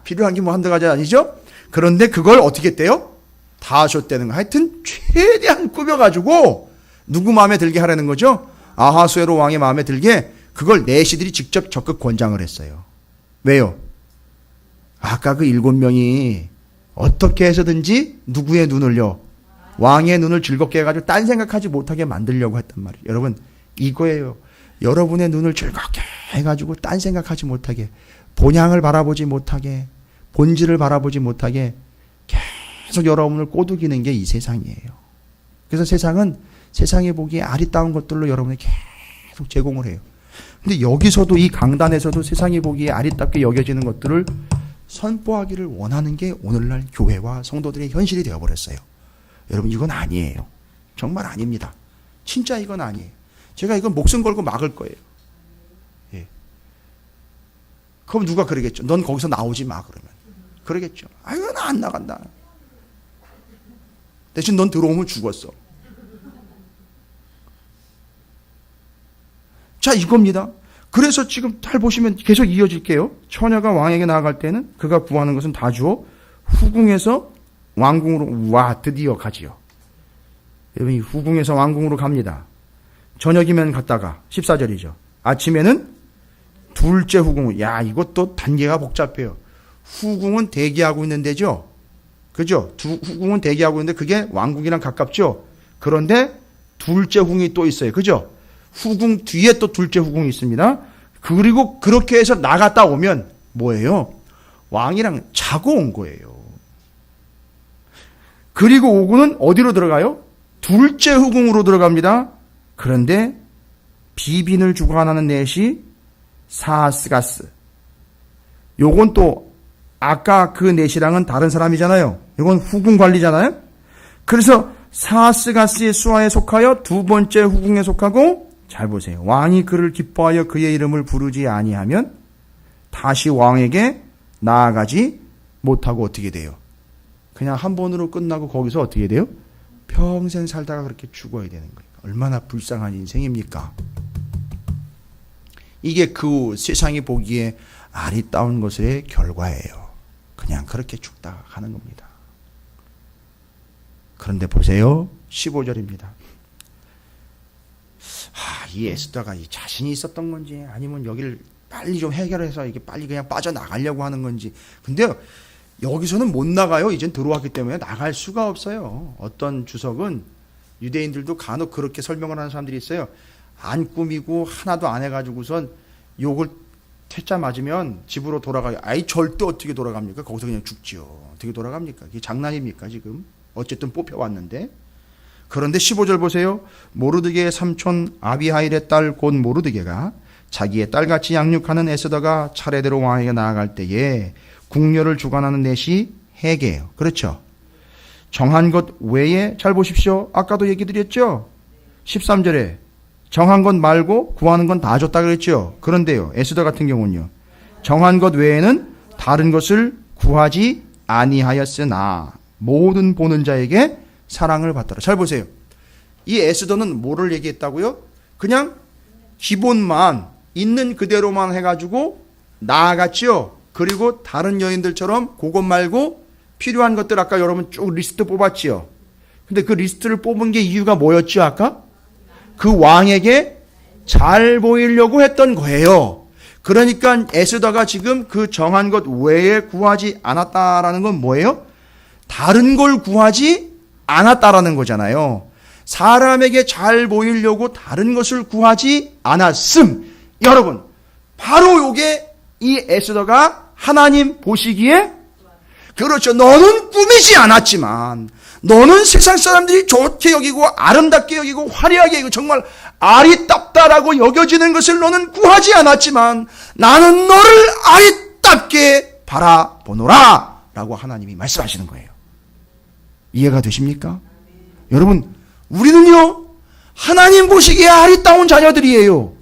[SPEAKER 2] 필요한 게 뭐 한두 가지 아니죠? 그런데 그걸 어떻게 했대요? 다 줬다는 거. 하여튼 최대한 꾸며가지고 누구 마음에 들게 하라는 거죠? 아하수에로 왕의 마음에 들게 그걸 내시들이 직접 적극 권장을 했어요. 왜요? 아까 그 7명이 어떻게 해서든지 누구의 눈을요? 왕의 눈을 즐겁게 해가지고 딴 생각하지 못하게 만들려고 했단 말이에요. 여러분, 이거예요. 여러분의 눈을 즐겁게 해가지고 딴 생각하지 못하게, 본향을 바라보지 못하게, 본질을 바라보지 못하게 계속 여러분을 꼬드기는 게 이 세상이에요. 그래서 세상은 세상에 보기에 아리따운 것들로 여러분에게 계속 제공을 해요. 근데 여기서도, 이 강단에서도 세상에 보기에 아리답게 여겨지는 것들을 선포하기를 원하는 게 오늘날 교회와 성도들의 현실이 되어버렸어요. 여러분, 이건 아니에요. 정말 아닙니다. 진짜 이건 아니에요. 제가 이건 목숨 걸고 막을 거예요. 예. 그럼 누가 그러겠죠? 넌 거기서 나오지 마, 그러면. 그러겠죠. 아유, 나 안 나간다. 대신 넌 들어오면 죽었어. 자, 이겁니다. 그래서 지금 잘 보시면 계속 이어질게요. 처녀가 왕에게 나아갈 때는 그가 구하는 것은 다 주어 후궁에서 왕궁으로 드디어 가지요. 여러분, 후궁에서 왕궁으로 갑니다. 저녁이면 갔다가 14절이죠. 아침에는 둘째 후궁. 이것도 단계가 복잡해요. 후궁은 대기하고 있는 데죠. 그죠? 후궁은 대기하고 있는데 그게 왕궁이랑 가깝죠. 그런데 둘째 후궁이 또 있어요. 그죠? 후궁 뒤에 또 둘째 후궁이 있습니다. 그리고 그렇게 해서 나갔다 오면 뭐예요? 왕이랑 자고 온 거예요. 그리고 오고는 어디로 들어가요? 둘째 후궁으로 들어갑니다. 그런데 비빈을 주관하는 넷이 사스가스. 요건 또 아까 그 넷이랑은 다른 사람이잖아요. 이건 후궁 관리잖아요. 그래서 사스가스의 수하에 속하여 두 번째 후궁에 속하고, 잘 보세요. 왕이 그를 기뻐하여 그의 이름을 부르지 아니하면 다시 왕에게 나아가지 못하고 어떻게 돼요? 그냥 한 번으로 끝나고 거기서 어떻게 돼요? 평생 살다가 그렇게 죽어야 되는 거예요. 얼마나 불쌍한 인생입니까? 이게 그 세상이 보기에 아리따운 것의 결과예요. 그냥 그렇게 죽다가 가는 겁니다. 그런데 보세요. 15절입니다. 이 에스더가 이 자신이 있었던 건지 아니면 여기를 빨리 좀 해결해서 이게 빨리 그냥 빠져나가려고 하는 건지. 근데 여기서는 못 나가요. 이젠 들어왔기 때문에 나갈 수가 없어요. 어떤 주석은 유대인들도 간혹 그렇게 설명을 하는 사람들이 있어요. 안 꾸미고 하나도 안 해가지고선 욕을 퇴짜 맞으면 집으로 돌아가요. 아이 절대 어떻게 돌아갑니까? 거기서 그냥 죽지요. 어떻게 돌아갑니까? 이게 장난입니까 지금? 어쨌든 뽑혀왔는데. 그런데 15절 보세요. 모르드게의 삼촌 아비하일의 딸 곧 모르드게가 자기의 딸같이 양육하는 에스더가 차례대로 왕에게 나아갈 때에 궁녀를 주관하는 넷이 해게예요. 그렇죠? 정한 것 외에 잘 보십시오. 아까도 얘기 드렸죠? 13절에 정한 것 말고 구하는 건 다 줬다 그랬죠? 그런데요, 에스더 같은 경우는요, 정한 것 외에는 다른 것을 구하지 아니하였으나 모든 보는 자에게 사랑을 받더라. 잘 보세요. 이 에스더는 뭐를 얘기했다고요? 그냥 기본만 있는 그대로만 해가지고 나아갔죠. 그리고 다른 여인들처럼 그것 말고 필요한 것들 아까 여러분 쭉 리스트 뽑았지요. 근데 그 리스트를 뽑은 게 이유가 뭐였죠? 아까 그 왕에게 잘 보이려고 했던 거예요. 그러니까 에스더가 지금 그 정한 것 외에 구하지 않았다라는 건 뭐예요? 다른 걸 구하지 않았다라는 거잖아요. 사람에게 잘 보이려고 다른 것을 구하지 않았음. 여러분, 바로 이게 이 에스더가 하나님 보시기에, 그렇죠, 너는 꾸미지 않았지만, 너는 세상 사람들이 좋게 여기고 아름답게 여기고 화려하게 여기고 정말 아리답다라고 여겨지는 것을 너는 구하지 않았지만 나는 너를 아리답게 바라보노라 라고 하나님이 말씀하시는 거예요. 이해가 되십니까? 여러분, 우리는요 하나님 보시기에 아리따운 자녀들이에요.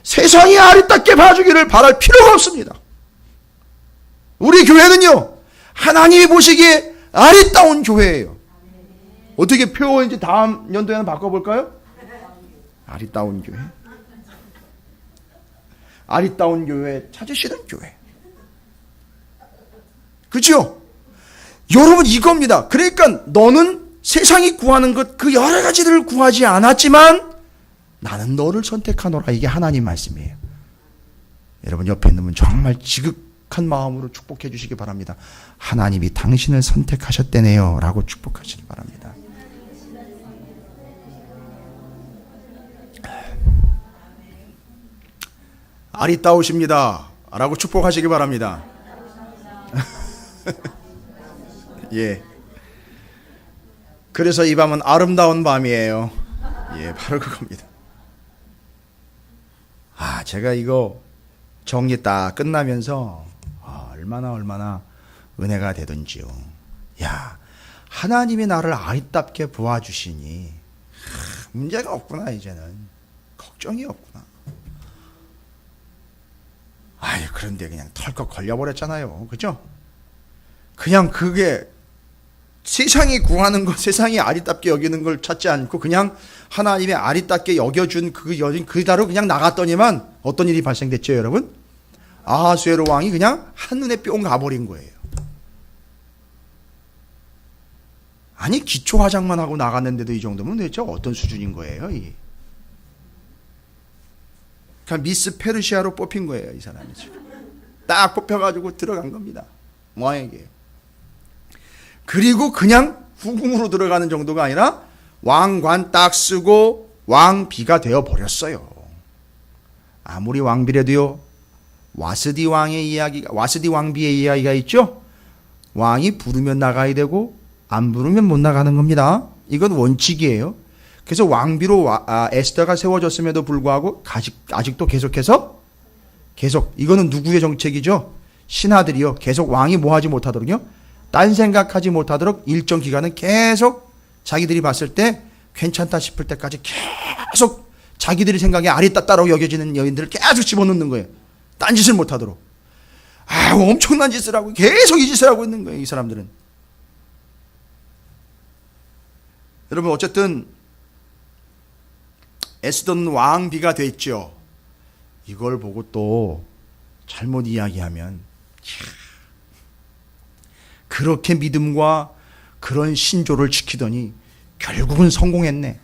[SPEAKER 2] 세상이 아리답게 봐주기를 바랄 필요가 없습니다. 우리 교회는요 하나님이 보시기에 아리따운 교회예요. 어떻게 표 이제 다음 연도에는 바꿔볼까요? 아리따운 교회. 아리따운 교회 찾으시는 교회. 그죠? 여러분 이겁니다. 그러니까 너는 세상이 구하는 것 그 여러 가지를 구하지 않았지만 나는 너를 선택하노라. 이게 하나님 말씀이에요. 여러분 옆에 있는 분 정말 지극한 마음으로 축복해 주시기 바랍니다. 하나님이 당신을 선택하셨대네요 라고 축복하시기 바랍니다. 아리따우십니다 라고 축복하시기 바랍니다. 예. 그래서 이 밤은 아름다운 밤이에요. 예, 바로 그겁니다. 제가 이거 정리 딱 끝나면서 얼마나 은혜가 되던지요. 야, 하나님이 나를 아리답게 보아주시니 문제가 없구나. 이제는 걱정이 없구나. 그런데 그냥 털컥 걸려버렸잖아요. 그죠? 그냥 그게 세상이 구하는 것, 세상이 아리답게 여기는 걸 찾지 않고 그냥 하나님의 아리답게 여겨준 그 여인 그대로 그냥 나갔더니만 어떤 일이 발생됐죠, 여러분? 아하수에로 왕이 그냥 한눈에 뿅 가버린 거예요. 아니 기초 화장만 하고 나갔는데도 이 정도면 도대체 어떤 수준인 거예요? 그냥 미스 페르시아로 뽑힌 거예요, 이 사람이 지금. 딱 뽑혀가지고 들어간 겁니다, 왕에게. 그리고 그냥 후궁으로 들어가는 정도가 아니라 왕관 딱 쓰고 왕비가 되어 버렸어요. 아무리 왕비라도요, 와스디 왕비의 이야기가 있죠. 왕이 부르면 나가야 되고 안 부르면 못 나가는 겁니다. 이건 원칙이에요. 그래서 왕비로 에스더가 세워졌음에도 불구하고 아직도 계속 이거는 누구의 정책이죠? 신하들이요 계속 왕이 뭐하지 못하도록요, 딴 생각하지 못하도록 일정 기간은 계속 자기들이 봤을 때 괜찮다 싶을 때까지 계속 자기들이 생각에 아리따따라고 여겨지는 여인들을 계속 집어넣는 거예요. 딴 짓을 못하도록. 엄청난 짓을 하고 계속 이 짓을 하고 있는 거예요, 이 사람들은. 여러분 어쨌든 에스더는 왕비가 됐죠. 이걸 보고 또 잘못 이야기하면 그렇게 믿음과 그런 신조를 지키더니 결국은 성공했네.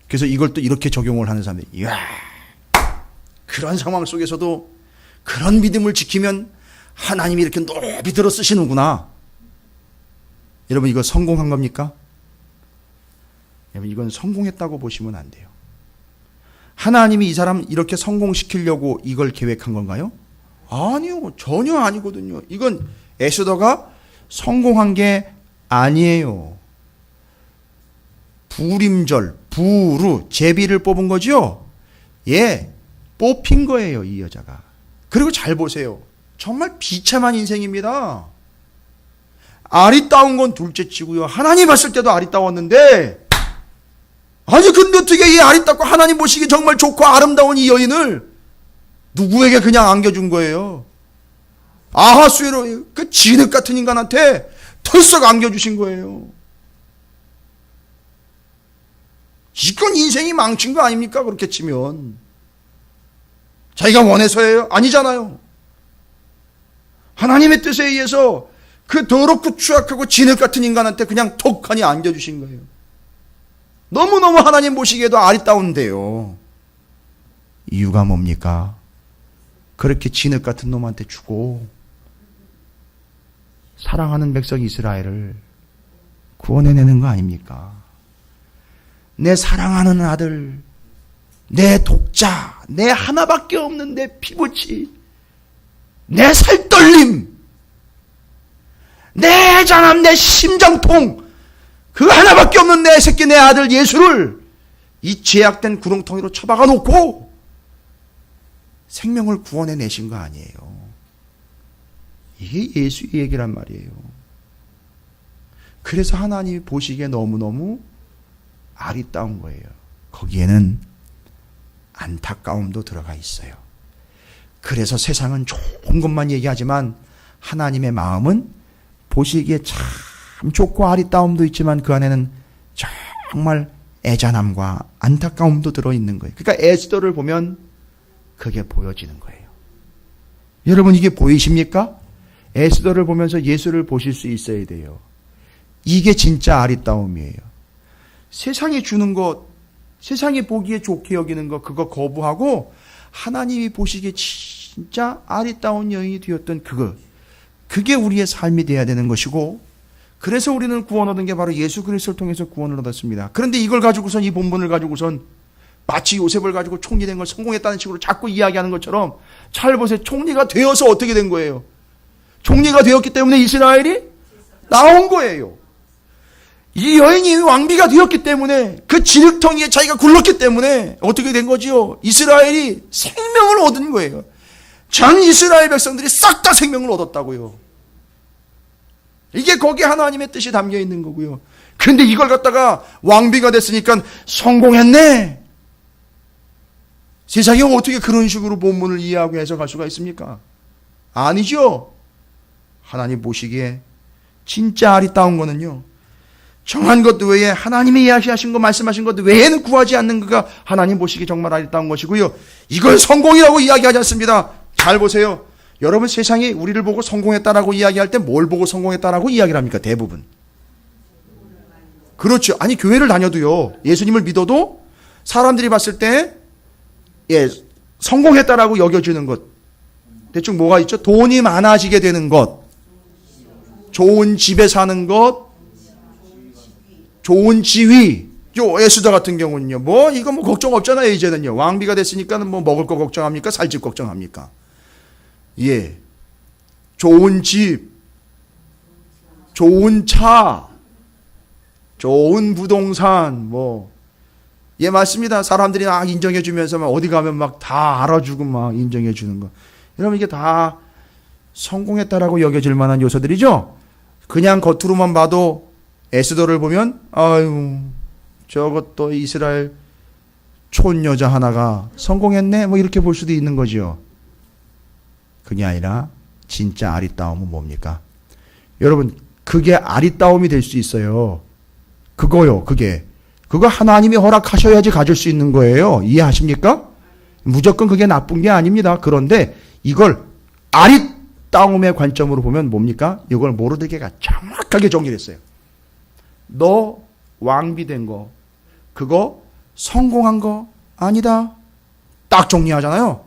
[SPEAKER 2] 그래서 이걸 또 이렇게 적용을 하는 사람들이, 이야, 그런 상황 속에서도 그런 믿음을 지키면 하나님이 이렇게 높이 들어 쓰시는구나. 여러분 이거 성공한 겁니까? 여러분 이건 성공했다고 보시면 안 돼요. 하나님이 이 사람 이렇게 성공시키려고 이걸 계획한 건가요? 아니요. 전혀 아니거든요. 이건 에스더가 성공한 게 아니에요. 부림절, 부루, 제비를 뽑은 거죠? 예, 뽑힌 거예요, 이 여자가. 그리고 잘 보세요. 정말 비참한 인생입니다. 아리따운 건 둘째 치고요. 하나님 봤을 때도 아리따웠는데, 아니 근데 어떻게 이 아리따고 하나님 보시기 정말 좋고 아름다운 이 여인을 누구에게 그냥 안겨준 거예요? 아하수에로 그 진흙 같은 인간한테 털썩 안겨주신 거예요. 이건 인생이 망친 거 아닙니까? 그렇게 치면. 자기가 원해서예요? 아니잖아요. 하나님의 뜻에 의해서 그 더럽고 추악하고 진흙 같은 인간한테 그냥 톡하니 안겨주신 거예요. 너무너무 하나님 보시기에도 아리따운데요. 이유가 뭡니까? 그렇게 진흙 같은 놈한테 주고 사랑하는 백성 이스라엘을 구원해내는 거 아닙니까? 내 사랑하는 아들, 내 독자, 내 하나밖에 없는 내 피부치, 내 살떨림, 내 자남, 내 심장통, 그 하나밖에 없는 내 새끼, 내 아들 예수를 이 죄악된 구렁텅이로 처박아 놓고 생명을 구원해 내신 거 아니에요. 이게 예수의 얘기란 말이에요. 그래서 하나님이 보시기에 너무너무 아리따운 거예요. 거기에는 안타까움도 들어가 있어요. 그래서 세상은 좋은 것만 얘기하지만 하나님의 마음은 보시기에 참 좋고 아리따움도 있지만 그 안에는 정말 애잔함과 안타까움도 들어있는 거예요. 그러니까 에스더를 보면 그게 보여지는 거예요. 여러분 이게 보이십니까? 에스더를 보면서 예수를 보실 수 있어야 돼요. 이게 진짜 아리따움이에요. 세상이 주는 것, 세상이 보기에 좋게 여기는 것, 그거 거부하고 하나님이 보시기에 진짜 아리따운 여인이 되었던 그거, 그게 우리의 삶이 돼야 되는 것이고, 그래서 우리는 구원 얻은 게 바로 예수 그리스도를 통해서 구원을 얻었습니다. 그런데 이걸 가지고선, 이 본문을 가지고선 마치 요셉을 가지고 총리 된 걸 성공했다는 식으로 자꾸 이야기하는 것처럼, 잘 보세요. 총리가 되어서 어떻게 된 거예요? 총리가 되었기 때문에 이스라엘이 나온 거예요. 이 여인이 왕비가 되었기 때문에, 그 진흙텅이에 자기가 굴렀기 때문에 어떻게 된 거지요? 이스라엘이 생명을 얻은 거예요. 전 이스라엘 백성들이 싹 다 생명을 얻었다고요. 이게 거기에 하나님의 뜻이 담겨 있는 거고요. 근데 이걸 갖다가 왕비가 됐으니까 성공했네. 세상에 어떻게 그런 식으로 본문을 이해하고 해석할 수가 있습니까? 아니죠. 하나님 보시기에 진짜 아리따운 거는요, 정한 것 외에 하나님이 이야기하신 것, 말씀하신 것 외에는 구하지 않는 그가 하나님 보시기에 정말 아리따운 것이고요. 이걸 성공이라고 이야기하지 않습니다. 잘 보세요. 여러분 세상이 우리를 보고 성공했다라고 이야기할 때 뭘 보고 성공했다라고 이야기를 합니까? 대부분. 그렇죠. 아니 교회를 다녀도요, 예수님을 믿어도 사람들이 봤을 때 성공했다라고 여겨지는 것, 대충 뭐가 있죠? 돈이 많아지게 되는 것, 좋은 집에 사는 것, 좋은 지위. 에스더 같은 경우는요, 이거 걱정 없잖아요. 이제는요, 왕비가 됐으니까는 먹을 거 걱정합니까? 살 집 걱정합니까? 예, 좋은 집, 좋은 차, 좋은 부동산, 예, 맞습니다. 사람들이 인정해주면서 어디 가면 다 알아주고 인정해주는 거. 여러분, 이게 다 성공했다라고 여겨질 만한 요소들이죠? 그냥 겉으로만 봐도 에스더를 보면, 아유, 저것도 이스라엘 촌 여자 하나가 성공했네? 이렇게 볼 수도 있는 거죠. 그게 아니라, 진짜 아리따움은 뭡니까? 여러분, 그게 아리따움이 될 수 있어요. 그거요, 그거 하나님이 허락하셔야지 가질 수 있는 거예요. 이해하십니까? 무조건 그게 나쁜 게 아닙니다. 그런데 이걸 아리따움의 관점으로 보면 뭡니까? 이걸 모르드게가 정확하게 정리를 했어요. 너 왕비 된 거, 그거 성공한 거 아니다. 딱 정리하잖아요.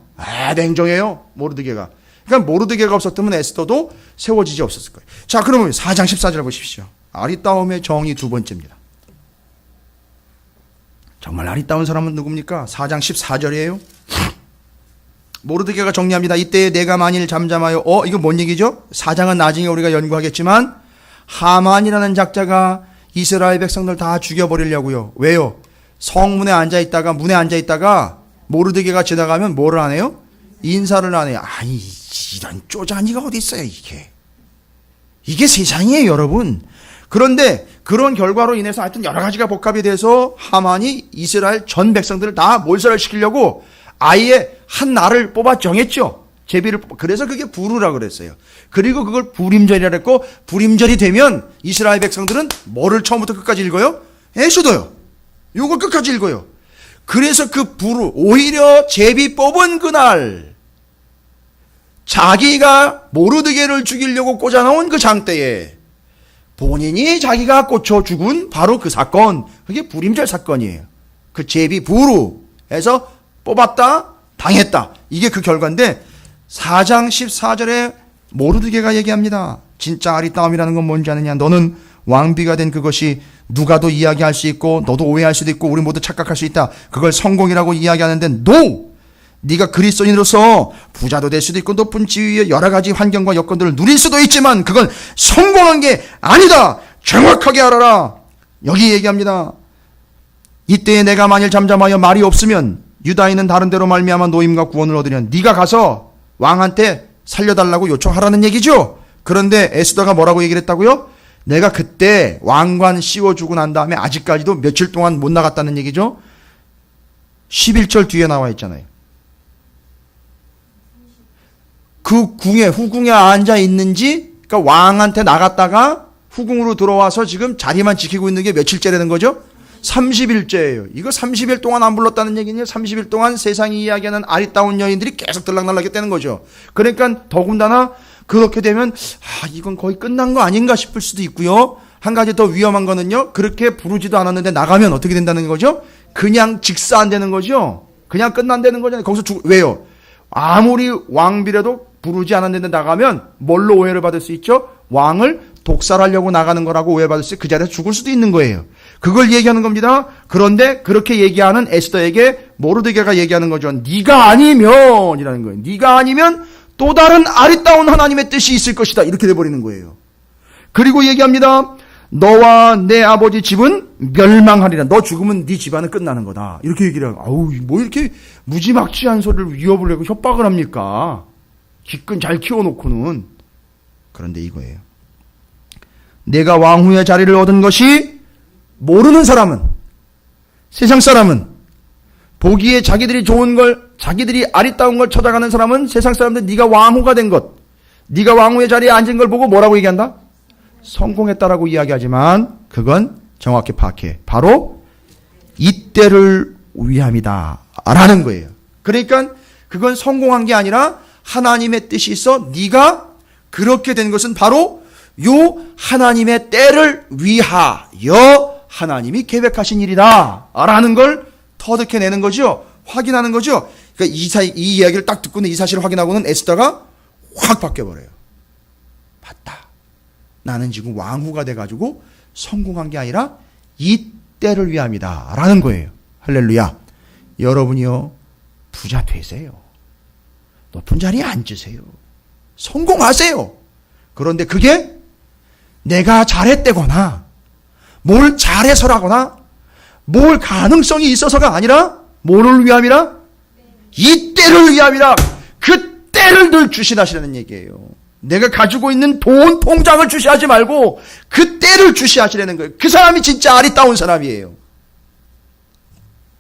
[SPEAKER 2] 냉정해요, 모르드게가. 그러니까 모르드게가 없었다면 에스더도 세워지지 없었을 거예요. 자, 그러면 4장 14절 보십시오. 아리따움의 정의 두 번째입니다. 정말 아리따운 사람은 누굽니까? 4장 14절이에요. 모르드게가 정리합니다. 이때 내가 만일 잠잠하여 이거 뭔 얘기죠? 4장은 나중에 우리가 연구하겠지만 하만이라는 작자가 이스라엘 백성들 다 죽여버리려고요. 왜요? 성문에 앉아있다가 문에 앉아있다가 모르드게가 지나가면 뭐를 안 해요? 인사를 안 해요. 아니 이런 쪼잔이가 어디 있어요 이게. 이게 세상이에요 여러분. 그런데 그런 결과로 인해서 하여튼 여러 가지가 복합이 돼서 하만이 이스라엘 전 백성들을 다 몰살시키려고 아예 한 날을 뽑아 정했죠. 그래서 그게 부르라 그랬어요. 그리고 그걸 불임절이라 그랬고, 불임절이 되면 이스라엘 백성들은 뭐를 처음부터 끝까지 읽어요? 에스더요. 요걸 끝까지 읽어요. 그래서 그 부르, 오히려 제비 뽑은 그날 자기가 모르드게를 죽이려고 꽂아놓은 그 장대에 본인이 자기가 꽂혀 죽은 바로 그 사건, 그게 불임절 사건이에요. 그 제비 부르에서 뽑았다, 당했다. 이게 그 결과인데 4장 14절에 모르드게가 얘기합니다. 진짜 아리따움이라는 건 뭔지 아느냐. 너는 왕비가 된 그것이 누가도 이야기할 수 있고 너도 오해할 수도 있고 우리 모두 착각할 수 있다. 그걸 성공이라고 이야기하는데 NO! 네가 그리스도인으로서 부자도 될 수도 있고 높은 지위의 여러 가지 환경과 여건들을 누릴 수도 있지만 그건 성공한 게 아니다. 정확하게 알아라. 여기 얘기합니다. 이때에 내가 만일 잠잠하여 말이 없으면 유다인은 다른 데로 말미암아 노임과 구원을 얻으려 네가 가서 왕한테 살려달라고 요청하라는 얘기죠. 그런데 에스더가 뭐라고 얘기를 했다고요? 내가 그때 왕관 씌워주고 난 다음에 아직까지도 며칠 동안 못 나갔다는 얘기죠. 11절 뒤에 나와 있잖아요. 그 궁에 후궁에 앉아 있는지, 그러니까 왕한테 나갔다가 후궁으로 들어와서 지금 자리만 지키고 있는 게 며칠째라는 거죠? 30일째예요. 이거 30일 동안 안 불렀다는 얘기는 30일 동안 세상이 이야기하는 아리따운 여인들이 계속 들락날락했다는 거죠. 그러니까 더군다나 그렇게 되면 이건 거의 끝난 거 아닌가 싶을 수도 있고요. 한 가지 더 위험한 거는요. 그렇게 부르지도 않았는데 나가면 어떻게 된다는 거죠? 그냥 직사 안 되는 거죠. 그냥 끝난다는 거잖아요. 거기서 왜요? 아무리 왕비라도 부르지 않았는데 나가면 뭘로 오해를 받을 수 있죠? 왕을 독살하려고 나가는 거라고 오해받을 수 있고 그 자리에서 죽을 수도 있는 거예요. 그걸 얘기하는 겁니다. 그런데 그렇게 얘기하는 에스더에게 모르드게가 얘기하는 거죠. 네가 아니면 이라는 거예요. 네가 아니면 또 다른 아리따운 하나님의 뜻이 있을 것이다. 이렇게 돼버리는 거예요. 그리고 얘기합니다. 너와 내 아버지 집은 멸망하리라. 너 죽으면 네 집안은 끝나는 거다. 이렇게 얘기를 하고 아우 뭐 이렇게 무지막지한 소리를 위협을 하고 협박을 합니까? 기껏 잘 키워놓고는. 그런데 이거예요. 내가 왕후의 자리를 얻은 것이 모르는 사람은, 세상 사람은, 보기에 자기들이 좋은 걸, 자기들이 아리따운 걸 찾아가는 사람은 세상 사람들 네가 왕후가 된 것, 네가 왕후의 자리에 앉은 걸 보고 뭐라고 얘기한다? 성공했다라고 이야기하지만 그건 정확히 파악해. 바로 이때를 위함이다 라는 거예요. 그러니까 그건 성공한 게 아니라 하나님의 뜻이 있어 네가 그렇게 된 것은 바로 요 하나님의 때를 위하여 하나님이 계획하신 일이다 라는 걸 터득해내는 거죠. 확인하는 거죠. 그러니까 이 이야기를 딱 듣고는 이 사실을 확인하고는 에스더가 확 바뀌어버려요. 맞다. 나는 지금 왕후가 돼가지고 성공한 게 아니라 이 때를 위함이다 라는 거예요. 할렐루야. 여러분이요 부자 되세요. 높은 자리에 앉으세요. 성공하세요. 그런데 그게 내가 잘했대거나 뭘 잘해서라거나 뭘 가능성이 있어서가 아니라 뭐를 위함이라? 이 때를 위함이라. 그 때를 늘 주시하시라는 얘기예요. 내가 가지고 있는 돈 통장을 주시하지 말고 그 때를 주시하시라는 거예요. 그 사람이 진짜 아리따운 사람이에요.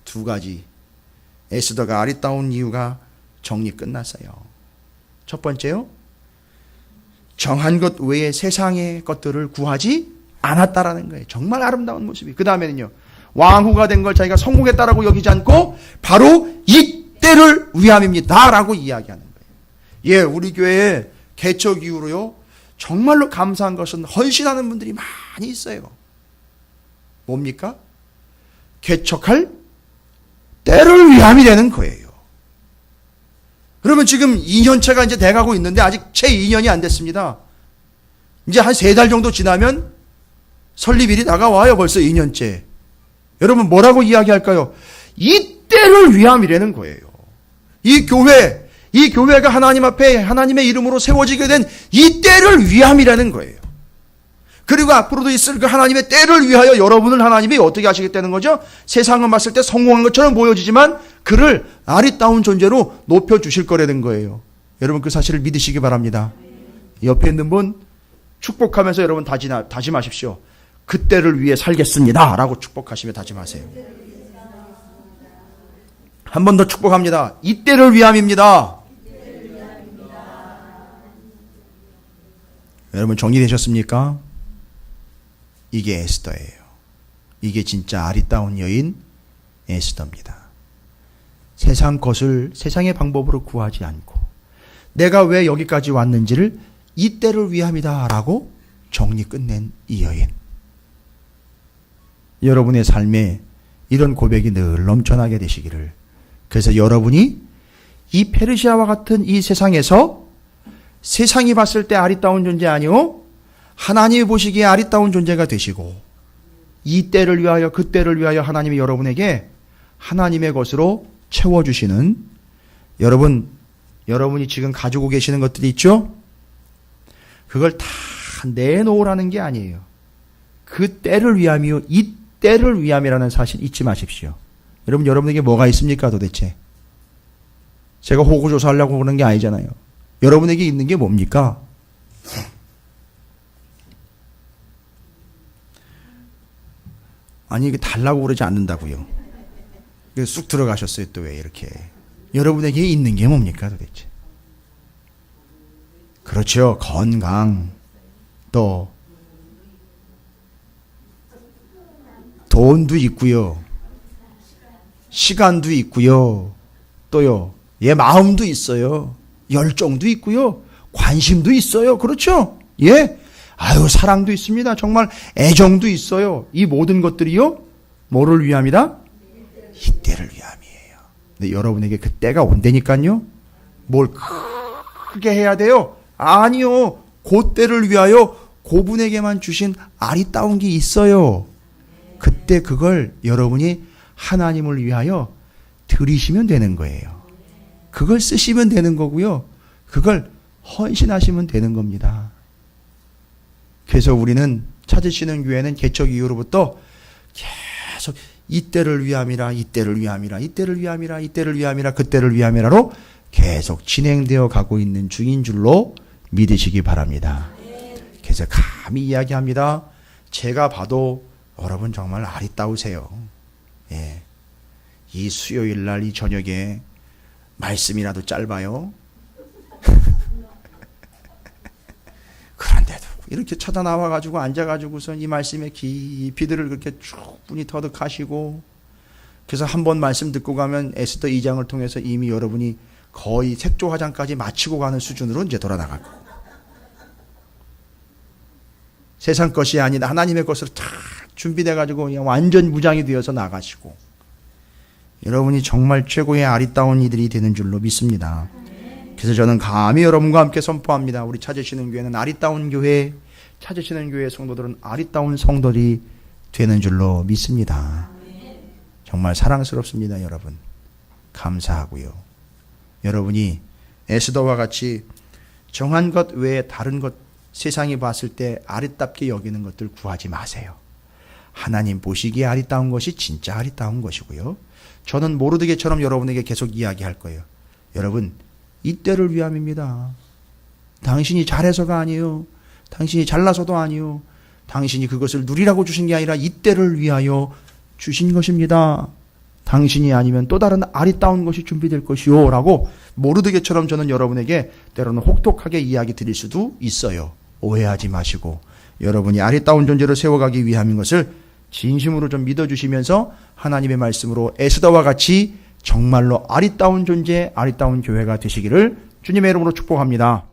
[SPEAKER 2] 두 가지. 에스더가 아리따운 이유가 정리 끝났어요. 첫 번째요. 정한 것 외에 세상의 것들을 구하지 않았다라는 거예요. 정말 아름다운 모습이. 그 다음에는요. 왕후가 된 걸 자기가 성공했다라고 여기지 않고 바로 이 때를 위함입니다라고 이야기하는 거예요. 예, 우리 교회에 개척 이후로요. 정말로 감사한 것은 헌신하는 분들이 많이 있어요. 뭡니까? 개척할 때를 위함이 되는 거예요. 그러면 지금 2년차가 이제 돼가고 있는데 아직 채 2년이 안 됐습니다. 이제 한 3달 정도 지나면 설립일이 다가와요. 벌써 2년째. 여러분 뭐라고 이야기할까요? 이 때를 위함이라는 거예요. 이 교회가 하나님 앞에 하나님의 이름으로 세워지게 된 이 때를 위함이라는 거예요. 그리고 앞으로도 있을 그 하나님의 때를 위하여 여러분을 하나님이 어떻게 하시겠다는 거죠? 세상은 봤을 때 성공한 것처럼 보여지지만 그를 아리따운 존재로 높여주실 거라는 거예요. 여러분 그 사실을 믿으시기 바랍니다. 옆에 있는 분 축복하면서 여러분 다짐하십시오. 그 때를 위해 살겠습니다 라고 축복하시며 다짐하세요. 한 번 더 축복합니다. 이 때를 위함입니다. 여러분 정리되셨습니까? 이게 에스더예요. 이게 진짜 아리따운 여인 에스더입니다. 세상 것을 세상의 방법으로 구하지 않고 내가 왜 여기까지 왔는지를 이 때를 위함이다 라고 정리 끝낸 이 여인. 여러분의 삶에 이런 고백이 늘 넘쳐나게 되시기를. 그래서 여러분이 이 페르시아와 같은 이 세상에서 세상이 봤을 때 아리따운 존재 아니오 하나님이 보시기에 아리따운 존재가 되시고 이 때를 위하여 그 때를 위하여 하나님이 여러분에게 하나님의 것으로 채워주시는 여러분이 지금 가지고 계시는 것들이 있죠? 그걸 다 내놓으라는 게 아니에요. 그 때를 위함이요 이 때를 위함이라는 사실 잊지 마십시오. 여러분에게 뭐가 있습니까 도대체? 제가 호구조사하려고 그러는 게 아니잖아요. 여러분에게 있는 게 뭡니까? 아니 이게 달라고 그러지 않는다고요. 쑥 들어가셨어요. 또 왜 이렇게. 여러분에게 있는 게 뭡니까 도대체? 그렇죠. 건강, 또 돈도 있고요. 시간도 있고요. 또요. 마음도 있어요. 열정도 있고요. 관심도 있어요. 그렇죠? 예. 사랑도 있습니다. 정말 애정도 있어요. 이 모든 것들이요. 뭐를 위함이다? 이 때를 위함이에요. 근데 여러분에게 그 때가 온다니까요. 뭘 크게 해야 돼요? 아니요. 그 때를 위하여 그분에게만 주신 아리따운 게 있어요. 그때 그걸 여러분이 하나님을 위하여 드리시면 되는 거예요. 그걸 쓰시면 되는 거고요. 그걸 헌신하시면 되는 겁니다. 그래서 우리는 찾으시는 교회는 개척 이후로부터 계속 이 때를 위함이라 이 때를 위함이라 이 때를 위함이라 이 때를 위함이라 그 때를 위함이라로 계속 진행되어 가고 있는 중인 줄로 믿으시기 바랍니다. 그래서 감히 이야기합니다. 제가 봐도 여러분 정말 아리따우세요. 예. 이 수요일 날 이 저녁에 말씀이라도 짧아요. 그런데도 이렇게 찾아 나와가지고 앉아가지고선 이 말씀에 깊이들을 그렇게 충분히 터득하시고 그래서 한 번 말씀 듣고 가면 에스더 2장을 통해서 이미 여러분이 거의 색조 화장까지 마치고 가는 수준으로 이제 돌아나갈 거고 세상 것이 아닌 하나님의 것으로 다 준비돼가지고 그냥 완전 무장이 되어서 나가시고 여러분이 정말 최고의 아리따운 이들이 되는 줄로 믿습니다. 그래서 저는 감히 여러분과 함께 선포합니다. 우리 찾으시는 교회는 아리따운 교회, 찾으시는 교회 성도들은 아리따운 성도들이 되는 줄로 믿습니다. 정말 사랑스럽습니다, 여러분. 감사하고요. 여러분이 에스더와 같이 정한 것 외에 다른 것, 세상이 봤을 때 아리따게 여기는 것들 구하지 마세요. 하나님 보시기에 아리따운 것이 진짜 아리따운 것이고요. 저는 모르드게처럼 여러분에게 계속 이야기할 거예요. 여러분, 이 때를 위함입니다. 당신이 잘해서가 아니에요. 당신이 잘나서도 아니에요. 당신이 그것을 누리라고 주신 게 아니라 이 때를 위하여 주신 것입니다. 당신이 아니면 또 다른 아리따운 것이 준비될 것이요 라고 모르드게처럼 저는 여러분에게 때로는 혹독하게 이야기 드릴 수도 있어요. 오해하지 마시고 여러분이 아리따운 존재로 세워가기 위함인 것을 진심으로 좀 믿어주시면서 하나님의 말씀으로 에스더와 같이 정말로 아리따운 존재, 아리따운 교회가 되시기를 주님의 이름으로 축복합니다.